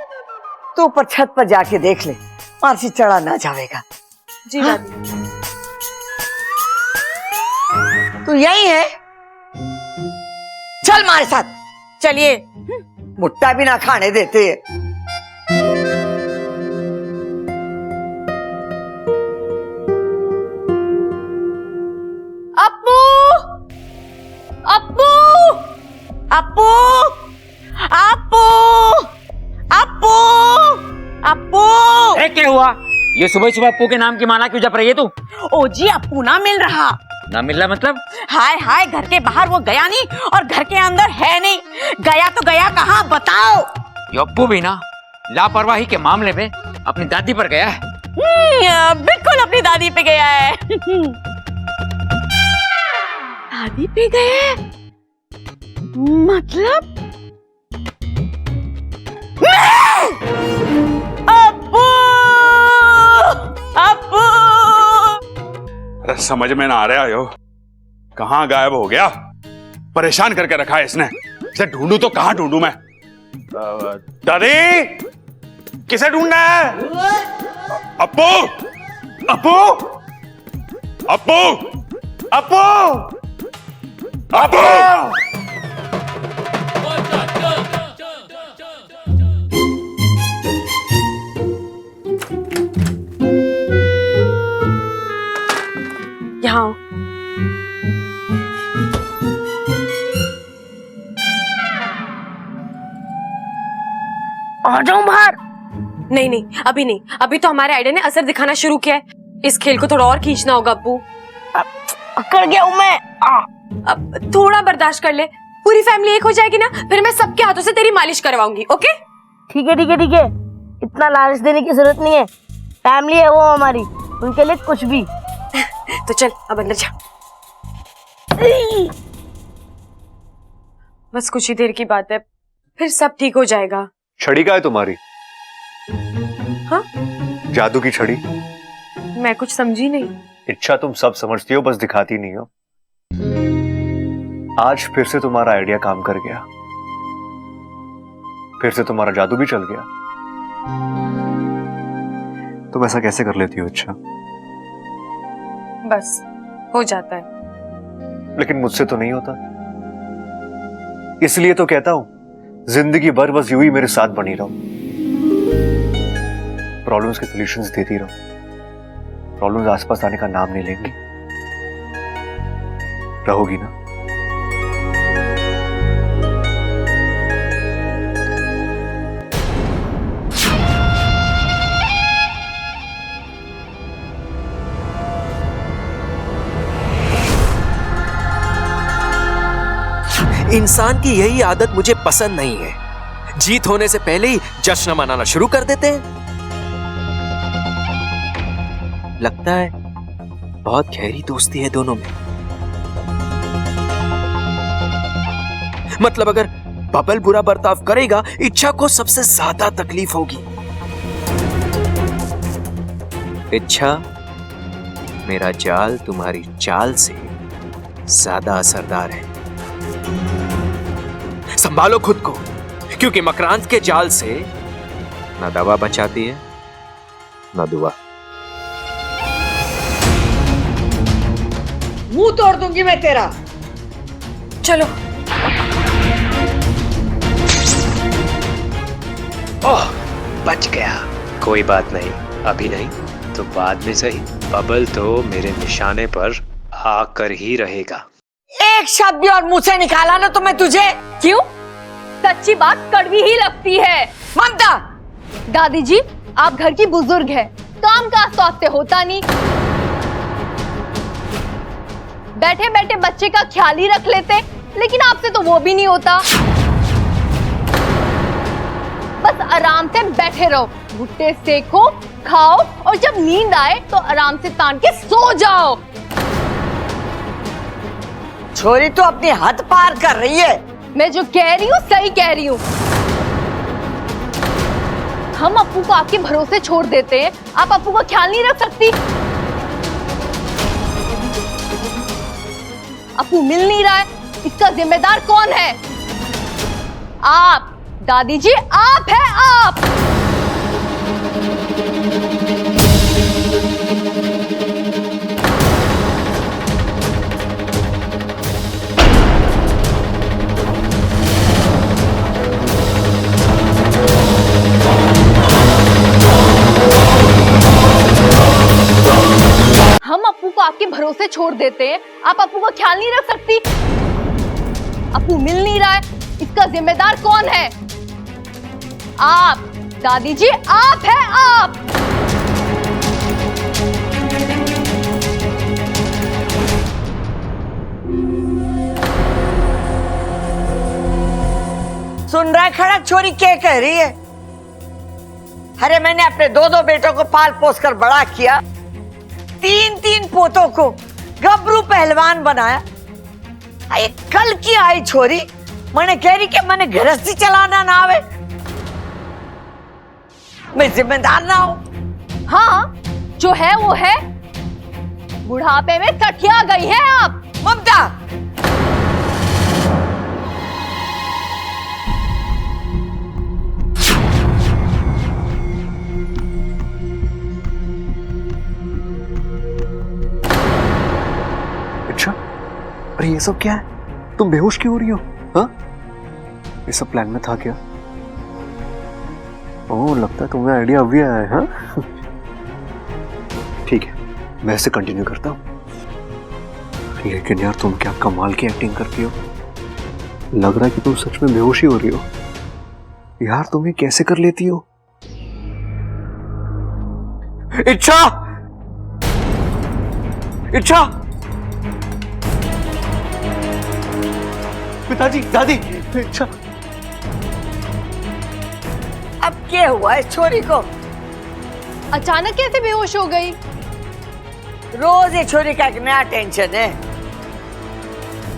तू ऊपर छत पर जाके देख ले, वहां से चढ़ा ना जाएगा। जी दादी। तू यही है? चल हमारे साथ। चलिए। मुट्ठा भी ना खाने देते हैं। अप्पू, अप्पू, अप्पू, अप्पू, अप्पू, अप्पू। अरे क्या हुआ? ये सुबह सुबह अप्पू के नाम की माला क्यों जप रही है तू? ओ जी, अप्पू ना मिल रहा। ना मिल रहा मतलब? हाय हाय, घर के बाहर वो गया नहीं और घर के अंदर है नहीं। गया तो गया कहाँ, बताओ। ये अप्पू भी ना लापरवाही के मामले में अपनी दादी पर गया है। बिल्कुल अपनी दादी पे गया है। दादी पे गया है? मतलब अप्पू, अप्पू। अरे समझ में ना आ रहा यो, कहाँ गायब हो गया? परेशान करके रखा है इसने। इसे ढूंढूं तो कहाँ ढूंढूं मैं? दादी, किसे ढूंढना है? अप्पू, अप्पू, अप्पू, अप्पू, अप्पू। यहाँ आ जाऊं बाहर? नहीं नहीं, अभी नहीं, अभी तो हमारे आइडिया ने असर दिखाना शुरू किया है। इस खेल को थोड़ा और खींचना होगा अप्पू। अकड़ गया हूं मैं। अब थोड़ा बर्दाश्त कर ले, पूरी फैमिली एक हो जाएगी ना, फिर मैं सबके हाथों से तेरी मालिश करवाऊंगी। ओके? ठीक है ठीक है ठीक है, इतना लालच देने की जरूरत नहीं है। फैमिली है वो हमारी, उनके लिए कुछ भी। तो चल अब अंदर जा। बस कुछ ही देर की बात है, फिर सब ठीक हो जाएगा। छड़ी का है तुम्हारी? हाँ? जादू की छड़ी? मैं कुछ समझी नहीं। इच्छा तुम सब समझती हो, बस दिखाती नहीं हो। आज फिर से तुम्हारा आइडिया काम कर गया, फिर से तुम्हारा जादू भी चल गया। तुम ऐसा कैसे कर लेती हो इच्छा? बस हो जाता है। लेकिन मुझसे तो नहीं होता, इसलिए तो कहता हूं जिंदगी भर बस यूं ही मेरे साथ बनी रहो, प्रॉब्लम्स के सॉल्यूशंस देती रहो। प्रॉब्लम्स आसपास आने का नाम नहीं लेंगी, रहोगी ना? इंसान की यही आदत मुझे पसंद नहीं है। जीत होने से पहले ही जश्न मनाना शुरू कर देते हैं। लगता है बहुत गहरी दोस्ती है दोनों में। मतलब अगर बबल बुरा बर्ताव करेगा, इच्छा को सबसे ज्यादा तकलीफ होगी। इच्छा, मेरा जाल तुम्हारी चाल से ज्यादा असरदार है। संभालो खुद को, क्योंकि मकरांत के जाल से न दवा बचाती है न दुआ। मुंह तोड़ दूंगी मैं तेरा। चलो। ओह, बच गया। कोई बात नहीं, अभी नहीं तो बाद में सही। बबल तो मेरे निशाने पर आकर ही रहेगा। एक शब्द भी और मुंह से निकाला ना तो मैं तुझे। क्यों? सच्ची बात कड़वी ही लगती है। ममता, दादी जी, आप घर की बुजुर्ग हैं, काम काज तो आपसे होता नहीं। बैठे बैठे बच्चे का ख्याल ही रख लेते, लेकिन आपसे तो वो भी नहीं होता। बस आराम से बैठे रहो, भुट्टे सेको, खाओ और जब नींद आए तो आराम से तान के सो जाओ। छोरी तो अपनी हद पार कर रही है। मैं जो कह रही हूँ सही कह रही हूँ। हम अप्पू को आपके भरोसे छोड़ देते हैं, आप अप्पू का ख्याल नहीं रख सकती। अप्पू मिल नहीं रहा है, इसका जिम्मेदार कौन है? आप दादी जी, आप है आप। हम अप्पू को आपके भरोसे छोड़ देते हैं, आप अप्पू का ख्याल नहीं रख सकती। अप्पू मिल नहीं रहा है, इसका जिम्मेदार कौन है? आप दादी जी, आप है आप। सुन रहा है खड़ा? छोरी क्या कह रही है? अरे मैंने अपने दो दो बेटों को पाल पोस कर बड़ा किया, तीन तीन पोतों को गबरू पहलवान बनाया। ये कल की आई छोरी मैंने कह रही कि मैंने गृहस्थी चलाना ना आवे, मैं जिम्मेदार ना हूं। हाँ, जो है वो है। बुढ़ापे में सठिया गई हैं आप। ममता, अच्छा, अरे ये सब क्या है? तुम बेहोश क्यों हो रही हो? हाँ, ये सब प्लान में था क्या? ओह, लगता है तुम्हें आइडिया अभी आया है। हाँ, ठीक है, मैं इसे कंटिन्यू करता हूँ। लेकिन यार तुम क्या कमाल की एक्टिंग करती हो। लग रहा है कि तुम सच में बेहोश ही हो रही हो। यार तुम ये कैसे कर लेती हो? इच्छा, इच्छा, पिताजी, दादी, इच्छा। अब क्या हुआ इस छोरी को? अचानक कैसे बेहोश हो गई? रोज ये छोरी का एक नया टेंशन है।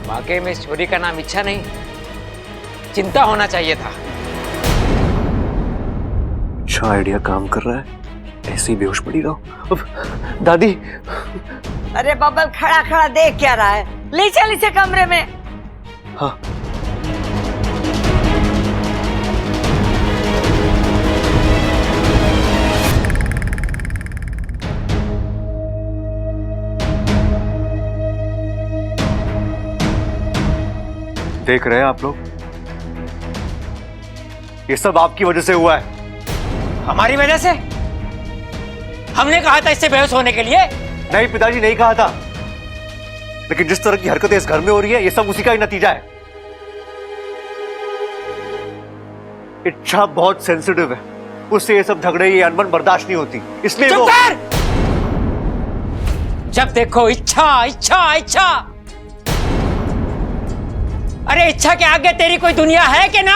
वाकई में इस छोरी का नाम इच्छा नहीं, चिंता होना चाहिए था। अच्छा आइडिया काम कर रहा है, ऐसे ही बेहोश पड़ी रहो। दादी, अरे बबल खड़ा खड़ा देख क्या रहा है? ले चल इसे कमरे में। हाँ, देख रहे हैं आप लोग, ये सब आपकी वजह से हुआ है। हमारी वजह से? हमने कहा था इससे बेहोश होने के लिए? नहीं पिताजी, नहीं कहा था, लेकिन जिस तरह की हरकतें इस घर में हो रही है, ये सब उसी का ही नतीजा है। इच्छा बहुत सेंसिटिव है, उससे ये सब झगड़े, ये अनबन बर्दाश्त नहीं होती, इसलिए चुप कर! जब देखो इच्छा इच्छा इच्छा। अरे इच्छा के आगे तेरी कोई दुनिया है कि ना?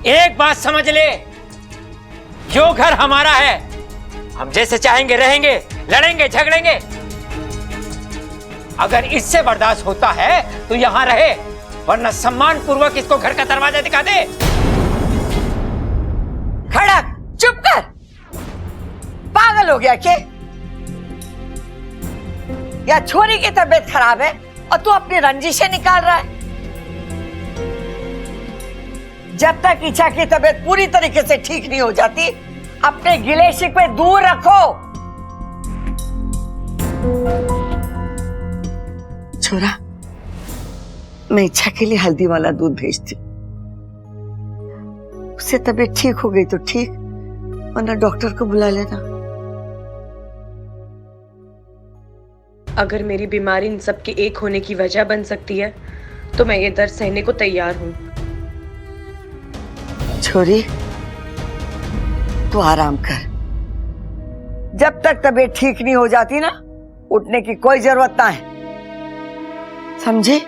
एक बात समझ ले, जो घर हमारा है, हम जैसे चाहेंगे रहेंगे, लड़ेंगे झगड़ेंगे। अगर इससे बर्दाश्त होता है तो यहां रहे, वरना सम्मान पूर्वक इसको घर का दरवाजा दिखा दे। खड़क, चुप कर। पागल हो गया क्या? या छोरी की तबीयत खराब है और तू अपनी रंजिशें निकाल रहा है? जब तक इच्छा की तबीयत पूरी तरीके से ठीक नहीं हो जाती, अपने गिले शिकवे दूर रखो। छोरा, मैं इच्छा के लिए हल्दी वाला दूध भेजती। उससे तबीयत ठीक हो गई तो ठीक, वरना डॉक्टर को बुला लेना। अगर मेरी बीमारी इन सब के एक होने की वजह बन सकती है तो मैं ये दर्द सहने को तैयार हूँ। छोरी, तू आराम कर। जब तक तबीयत ठीक नहीं हो जाती ना, उठने की कोई जरूरत ना है, समझे?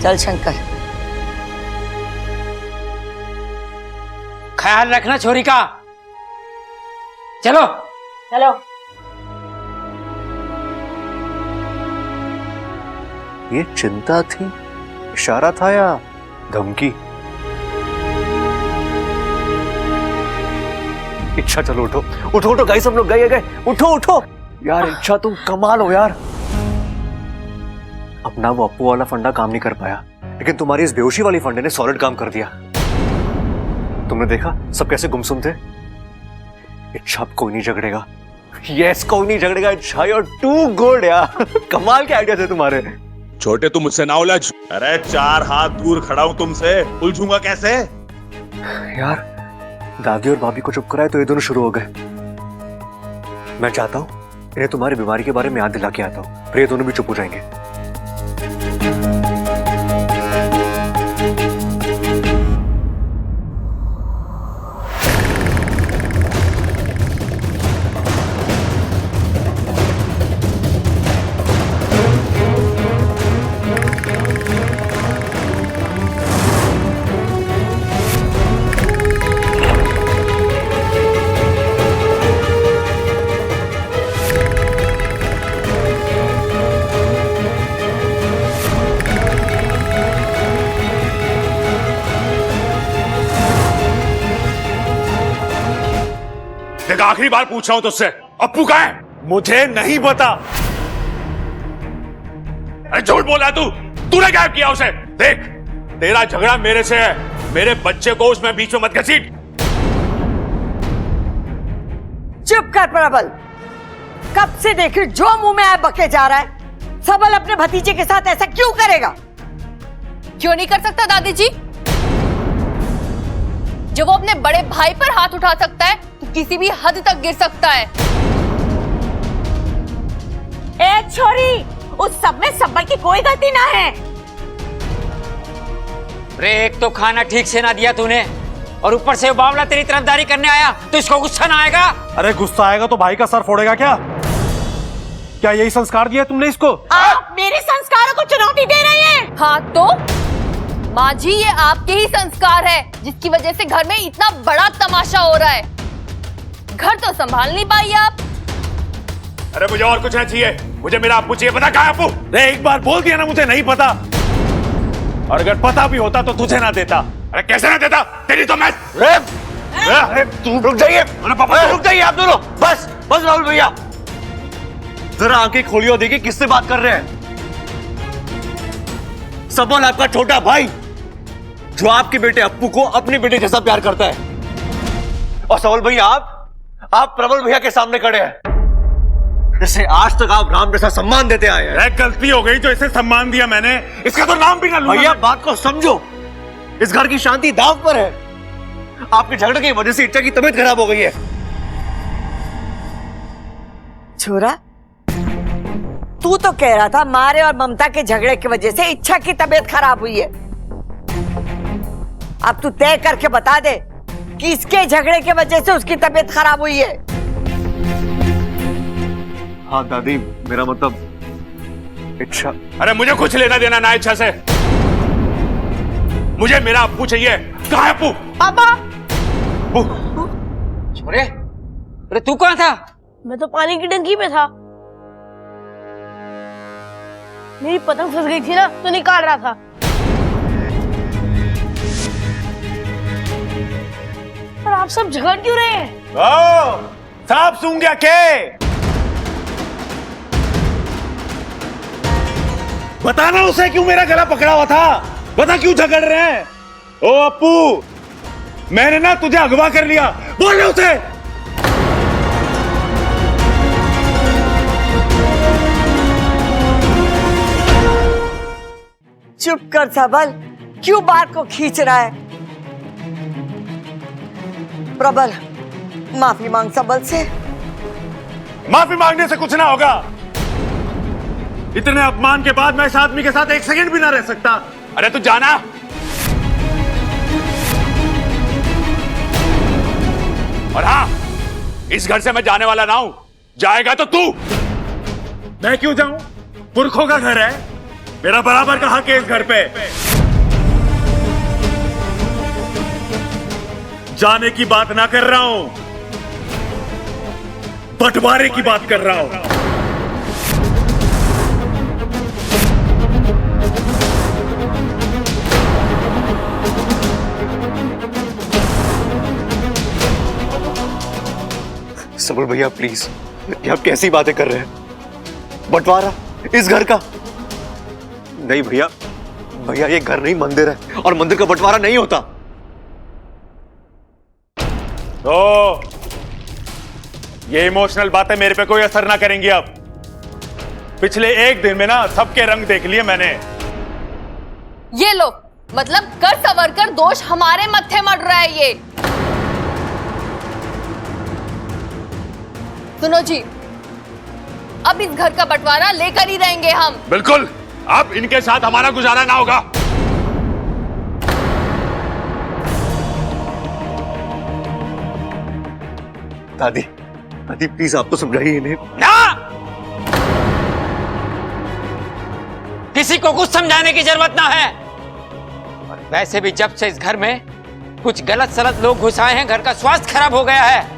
चल शंकर। ख्याल रखना छोरी का। चलो चलो। ये चिंता थी, इशारा था या धमकी? इच्छा चलो उठो उठो उठो, गाइस सब लोग गए, उठो उठो यार। इच्छा तुम कमाल हो यार। अपना वो अप्पू वाला फंडा काम नहीं कर पाया, लेकिन तुम्हारी इस बेहोशी वाली फंडे ने सॉलिड काम कर दिया। तुमने देखा सब कैसे गुमसुम थे। इच्छा अब कोई नहीं झगड़ेगा। यस, कोई नहीं झगड़ेगा। इच्छा यार टू गुड यार। कमाल के आइडिया थे तुम्हारे। छोटे तुम मुझसे ना उलझ। अरे 4 हाथ दूर खड़ा हूं तुमसे, उलझूंगा कैसे? यार दादी और भाभी को चुप कराए तो ये दोनों शुरू हो गए। मैं चाहता हूँ इन्हें तुम्हारी बीमारी के बारे में याद दिला के आता हूँ, फिर ये दोनों भी चुप हो जाएंगे। आखिरी बार पूछ रहा हूं तुझसे, अप्पू कहाँ है? मुझे नहीं पता। अरे झूठ बोला तूने गायब किया उसे। देख, तेरा झगड़ा मेरे से है, मेरे बच्चे को उसमें बीच में मत घसीट। चुप कर प्रबल। कब से देखी जो मुंह में आए बके जा रहा है। सबल अपने भतीजे के साथ ऐसा क्यों करेगा? क्यों नहीं कर सकता दादी जी? जब वो अपने बड़े भाई पर हाथ उठा सकता है तो किसी भी हद तक गिर सकता है। ए छोरी, उस सब में सबल की कोई गलती ना है। रे, एक तो खाना ठीक से ना दिया तूने, और ऊपर से वो बावला तेरी तरफदारी करने आया, तो इसको गुस्सा ना आएगा? अरे गुस्सा आएगा तो भाई का सर फोड़ेगा क्या? क्या यही संस्कार दिया तुमने इसको? आप मेरे संस्कारों को चुनौती दे रही हैं। हाँ तो माँ जी, ये आपके ही संस्कार है जिसकी वजह से घर में इतना बड़ा तमाशा हो रहा है। घर तो संभाल नहीं पाई आप। अरे मुझे और कुछ नहीं चाहिए, मुझे मेरा अप्पू चाहिए। पता कहाँ है अप्पू? अरे एक बार बोल दिया ना मुझे नहीं पता, और अगर पता भी होता तो तुझे ना देता। अरे कैसे ना देता? तेरी तो मैं। अरे तुम रुक जाइए। अरे पापा रुक जाइए आप दोनों। बस बस राहुल भैया, जरा आंखें खोलिए और देखिए किससे बात कर रहे हैं। सबल आपका छोटा भाई, जो आपके बेटे अप्पू को अपने बेटे जैसा प्यार करता है। और सबल भैया आप प्रबल भैया के सामने खड़े हैं, जैसे आज तक आप राम जैसा सम्मान देते आए हैं। गलती हो गई तो इसे सम्मान दिया मैंने, इसका तो नाम भी ना लूंगा। भैया बात को समझो, इस घर की शांति दांव पर है। आपके झगड़े की वजह से इच्छा की तबीयत खराब हो गई है। छोरा, तू तो कह रहा था मारे और ममता के झगड़े की वजह से इच्छा की तबीयत खराब हुई है। अब तू तय करके बता दे कि इसके झगड़े की वजह से उसकी तबीयत खराब हुई है। हाँ दादी, मेरा मतलब इच्छा। अरे मुझे कुछ लेना देना ना इच्छा से, मुझे मेरा अप्पू चाहिए। कहाँ है अप्पू? पापा, छोरे, अरे तू कहाँ था? मैं तो पानी की टंकी पे था। मेरी पतंग फंस गई थी ना, तो निकाल रहा था। और आप सब झगड़ क्यों रहे हैं? सांप सूंघ गया के? बताना उसे क्यों मेरा गला पकड़ा हुआ था, बता क्यों झगड़ रहे हैं? ओ अप्पू, मैंने ना तुझे अगवा कर लिया, बोल रहे उसे। चुप कर सबल, क्यों बात को खींच रहा है? प्रबल, माफी मांग सबल से। माफी मांगने से कुछ ना होगा। इतने अपमान के बाद मैं इस आदमी के साथ एक सेकंड भी ना रह सकता। अरे तू जाना। और हाँ, इस घर से मैं जाने वाला ना हूं, जाएगा तो तू। मैं क्यों जाऊं? पुरखों का घर है, मेरा बराबर का हक है इस घर पे। जाने की बात ना कर रहा हूं, बंटवारे की बात कर रहा हूं। सबल भैया प्लीज, ये आप कैसी बातें कर रहे हैं? बंटवारा इस घर का? नहीं भैया, भैया ये घर नहीं मंदिर है, और मंदिर का बंटवारा नहीं होता। तो ये इमोशनल बातें मेरे पे कोई असर ना करेंगी अब। पिछले एक दिन में ना सबके रंग देख लिए मैंने। ये लो, मतलब कर सवर कर दोष हमारे मत्थे मर रहा है ये। सुनो जी, अब इस घर का बंटवारा लेकर ही रहेंगे हम। बिल्कुल, अब इनके साथ हमारा गुजारा ना होगा। दादी, दादी प्लीज आप तो समझाइए इन्हें। ना, किसी को कुछ समझाने की जरूरत ना है। और वैसे भी जब से इस घर में कुछ गलत सलत लोग घुस आए हैं, घर का स्वास्थ्य खराब हो गया है।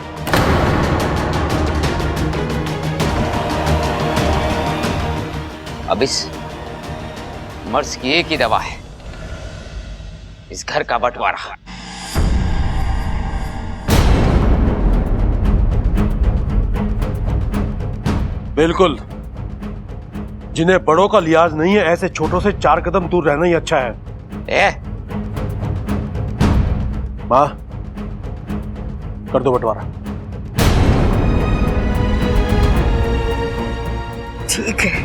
अब इस मर्ज की एक ही दवा है, इस घर का बंटवारा। बिल्कुल, जिन्हें बड़ों का लिहाज नहीं है, ऐसे छोटों से 4 कदम दूर रहना ही अच्छा है। माँ, कर दो बंटवारा। ठीक है,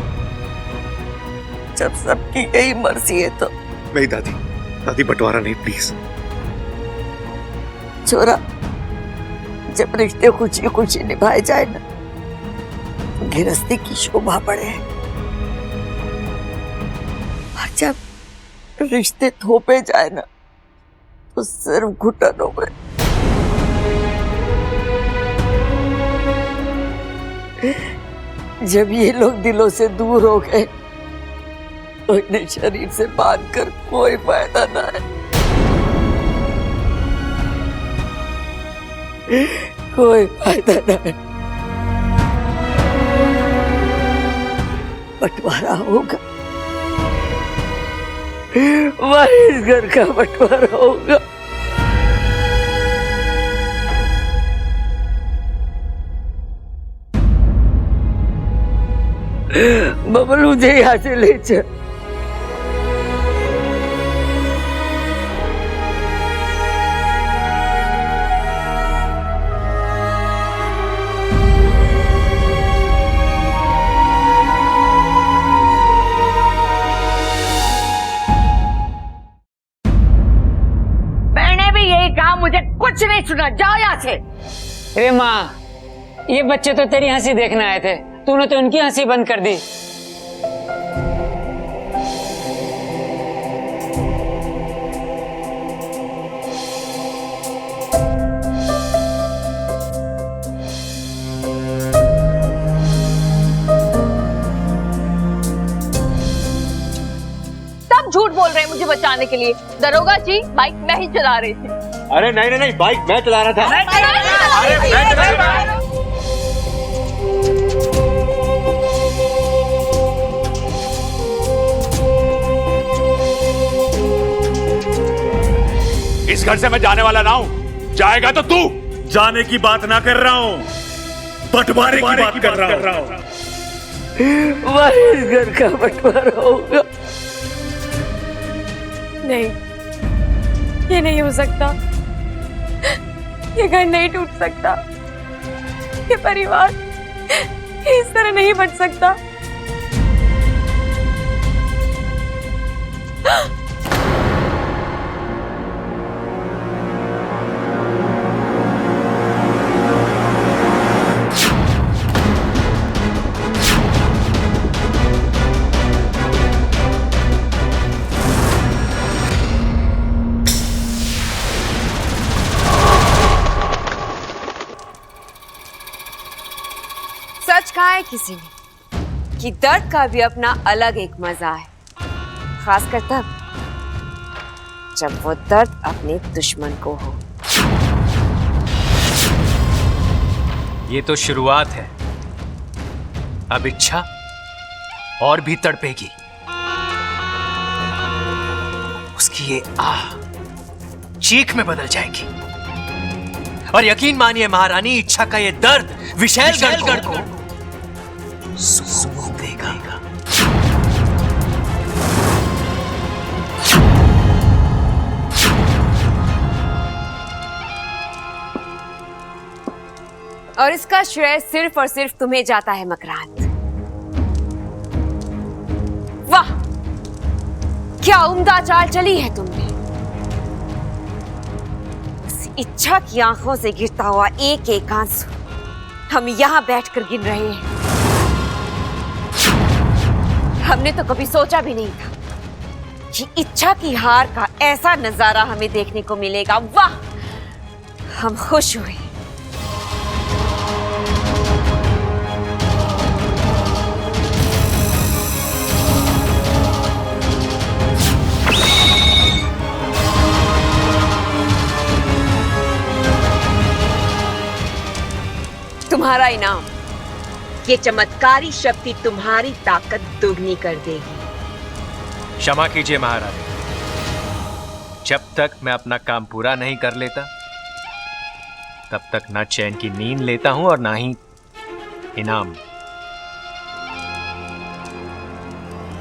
जब सबकी यही मर्जी है तो। नहीं दादी, दादी बंटवारा नहीं प्लीज। छोरा, जब रिश्ते खुशी खुशी निभाए जाए ना, तो गृहस्थी की शोभा बढ़े। और जब रिश्ते थोपे जाए ना, तो सिर्फ घुटनों में। जब ये लोग दिलों से दूर हो गए, तो इन्हें शरीर से बांध कर कोई फायदा ना है, कोई फायदा ना है। बंटवारा होगा, वही इस घर का बंटवारा होगा। बबल, मुझे यहाँ से ले चल। मैंने भी यही कहा, मुझे कुछ नहीं सुना। जाओ यहाँ से। अरे माँ, ये बच्चे तो तेरी हंसी देखने आए थे, तूने तो इनकी हंसी बंद कर दी। सब झूठ बोल रहे हैं मुझे बचाने के लिए। दरोगा जी, बाइक मैं ही चला रही थी। अरे नहीं नहीं नहीं, बाइक मैं चला रहा था। इस घर से मैं जाने वाला ना हूं, जाएगा तो तू। जाने की बात ना कर रहा हूं, बंटवारे की बात कर रहा हूं। हमारे इस घर का बंटवारा होगा। नहीं, ये नहीं हो सकता। ये घर नहीं टूट सकता। ये परिवार इस तरह नहीं बच सकता। सच कहा है किसी ने कि दर्द का भी अपना अलग एक मजा है, खासकर तब जब वो दर्द अपने दुश्मन को हो। ये तो शुरुआत है, अब इच्छा और भी तड़पेगी। उसकी ये आह चीख में बदल जाएगी और यकीन मानिए महारानी, इच्छा का ये दर्द विशैलगढ़ को सुकून देगा। और इसका श्रेय सिर्फ और सिर्फ तुम्हें जाता है मकरात। वाह, क्या उम्दा चाल चली है तुमने। इस इच्छा की आंखों से गिरता हुआ एक एक आंसू हम यहां बैठकर गिन रहे हैं। हमने तो कभी सोचा भी नहीं था कि इच्छा की हार का ऐसा नजारा हमें देखने को मिलेगा। वाह, हम खुश हुए। तुम्हारा इनाम, ये चमत्कारी शक्ति तुम्हारी ताकत दोगुनी कर देगी। क्षमा कीजिए महारानी, जब तक मैं अपना काम पूरा नहीं कर लेता तब तक ना चैन की नींद लेता हूं और ना ही इनाम।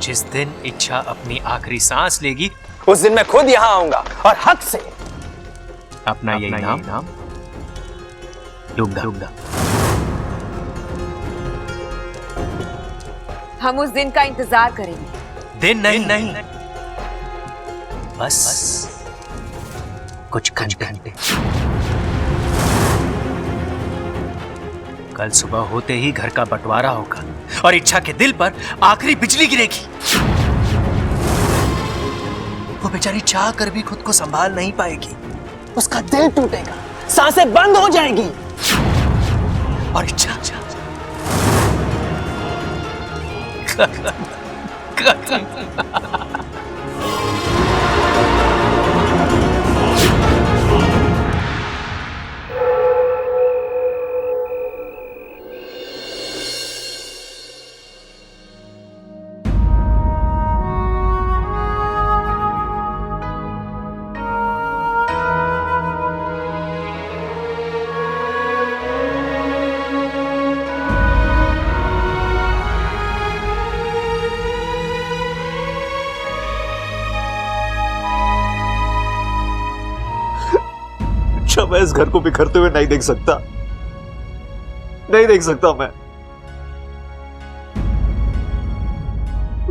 जिस दिन इच्छा अपनी आखिरी सांस लेगी उस दिन मैं खुद यहां आऊंगा और हक से अपना ये इनाम लूंगा। हम उस दिन का इंतजार करेंगे। दिन नहीं, बस कुछ घंटे। कल सुबह होते ही घर का बंटवारा होगा और इच्छा के दिल पर आखिरी बिजली गिरेगी। वो बेचारी चाह कर भी खुद को संभाल नहीं पाएगी। उसका दिल टूटेगा, सांसें बंद हो जाएगी और इच्छा मैं इस घर को बिखरते हुए नहीं देख सकता मैं।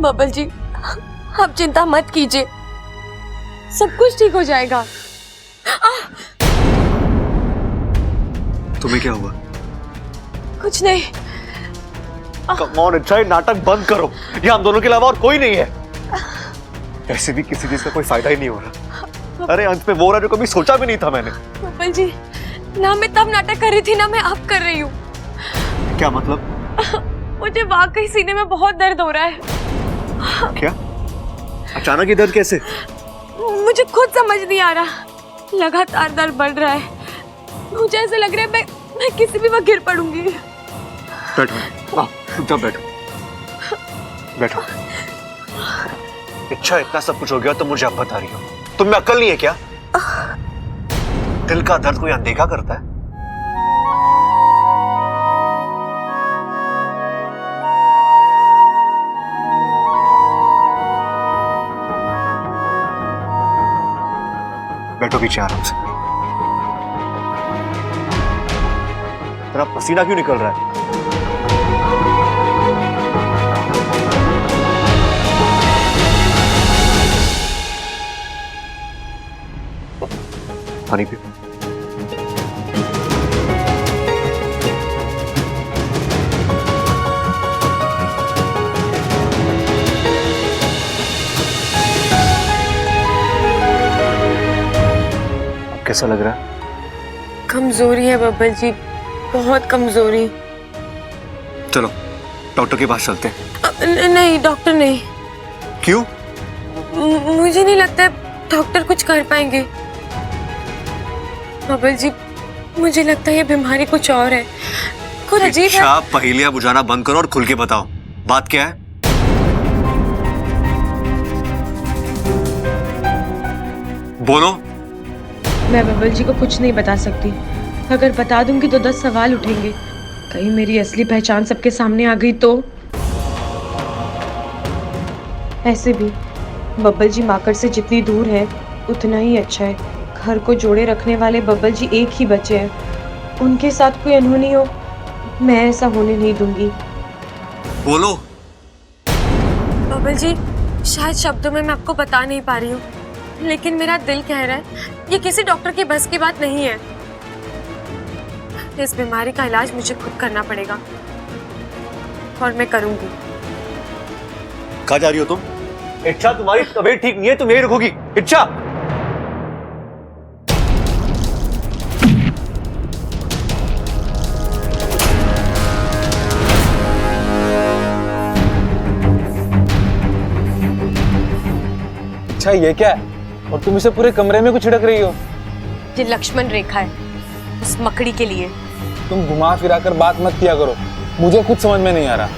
बबल जी, आप चिंता मत कीजिए, सब कुछ ठीक हो जाएगा। तुम्हें क्या हुआ? कुछ नहीं। कम ऑन इच्छा, नाटक बंद करो। ये हम दोनों के अलावा और कोई नहीं है। ऐसे भी किसी चीज का कोई फायदा ही नहीं हो रहा। अरे अंत में वो रहा जो कभी सोचा भी नहीं था मैंने। बबल जी, ना मैं तब नाटक कर रही थी ना मैं अब कर रही हूँ। क्या मतलब? मुझे वाकई सीने में बहुत दर्द हो रहा है। क्या? अचानक ये दर्द कैसे? मुझे खुद समझ नहीं आ रहा, लगातार दर्द बढ़ रहा है। मुझे ऐसे लग रहा है मैं किसी भी वक्त गिर पड़ूंगी। बैठो, चुपचाप बैठो। इच्छा, इतना सब कुछ हो गया तो मुझे अब बता रही हो, तुम्हें अक्ल नहीं है क्या? दिल का दर्द कोई अनदेखा करता है? बैठो पीछे आराम से। तेरा पसीना क्यों निकल रहा है? पानी पियो। कैसा लग रहा है? कमजोरी है बब्बल जी, बहुत कमजोरी। चलो डॉक्टर के पास चलते हैं। नहीं डॉक्टर नहीं। क्यों? मुझे नहीं लगता डॉक्टर कुछ कर पाएंगे। बब्बल जी मुझे लगता है ये बीमारी कुछ और है, कुछ अजीब है। आप पहेलियां बुझाना बंद करो और खुल के बताओ, बात क्या है? बोलो। मैं बब्बल जी को कुछ नहीं बता सकती। अगर बता दूंगी तो 10 सवाल उठेंगे। कहीं मेरी असली पहचान सबके सामने आ गई तो। ऐसे भी बब्बल जी माकर से जितनी दूर है उतना ही अच्छा है। घर को जोड़े रखने वाले बब्बल जी एक ही बचे हैं। उनके साथ कोई अनहोनी हो, मैं ऐसा होने नहीं दूंगी। बोलो। बब्बल जी शायद शब्दों में मैं आपको बता नहीं पा रही हूँ, लेकिन मेरा दिल कह रहा है ये किसी डॉक्टर की बस की बात नहीं है। इस बीमारी का इलाज मुझे खुद करना पड़ेगा और मैं करूंगी। कहाँ जा रही हो तुम? इच्छा, तुम्हारी तबीयत ठीक नहीं है, तुम यही रखोगी? इच्छा अच्छा ये क्या है? और तुम इसे पूरे कमरे में कुछ छिड़क रही हो? ये लक्ष्मण रेखा है उस मकड़ी के लिए। तुम घुमा फिरा कर बात मत किया करो, मुझे कुछ समझ में नहीं आ रहा।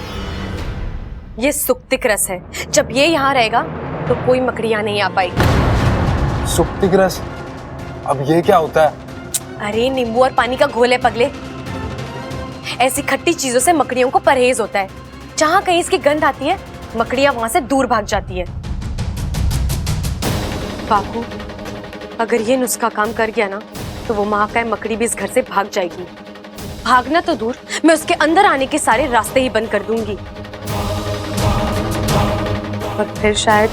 ये सुक्तिक रस है, जब ये यहाँ रहेगा तो कोई मकड़ी यहाँ नहीं आ पाएगी। सुक्तिक रस? अब ये क्या होता है? अरे नींबू और पानी का घोल है पगले। ऐसी खट्टी चीजों से मकड़ियों को परहेज होता है। जहाँ कहीं इसकी गंध आती है मकड़ियां वहां से दूर भाग जाती है। बापू अगर ये नुस्खा काम कर गया ना तो वो महाकाय मकड़ी भी इस घर से भाग जाएगी। भागना तो दूर, मैं उसके अंदर आने के सारे रास्ते ही बंद कर दूंगी और फिर शायद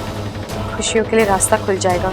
खुशियों के लिए रास्ता खुल जाएगा।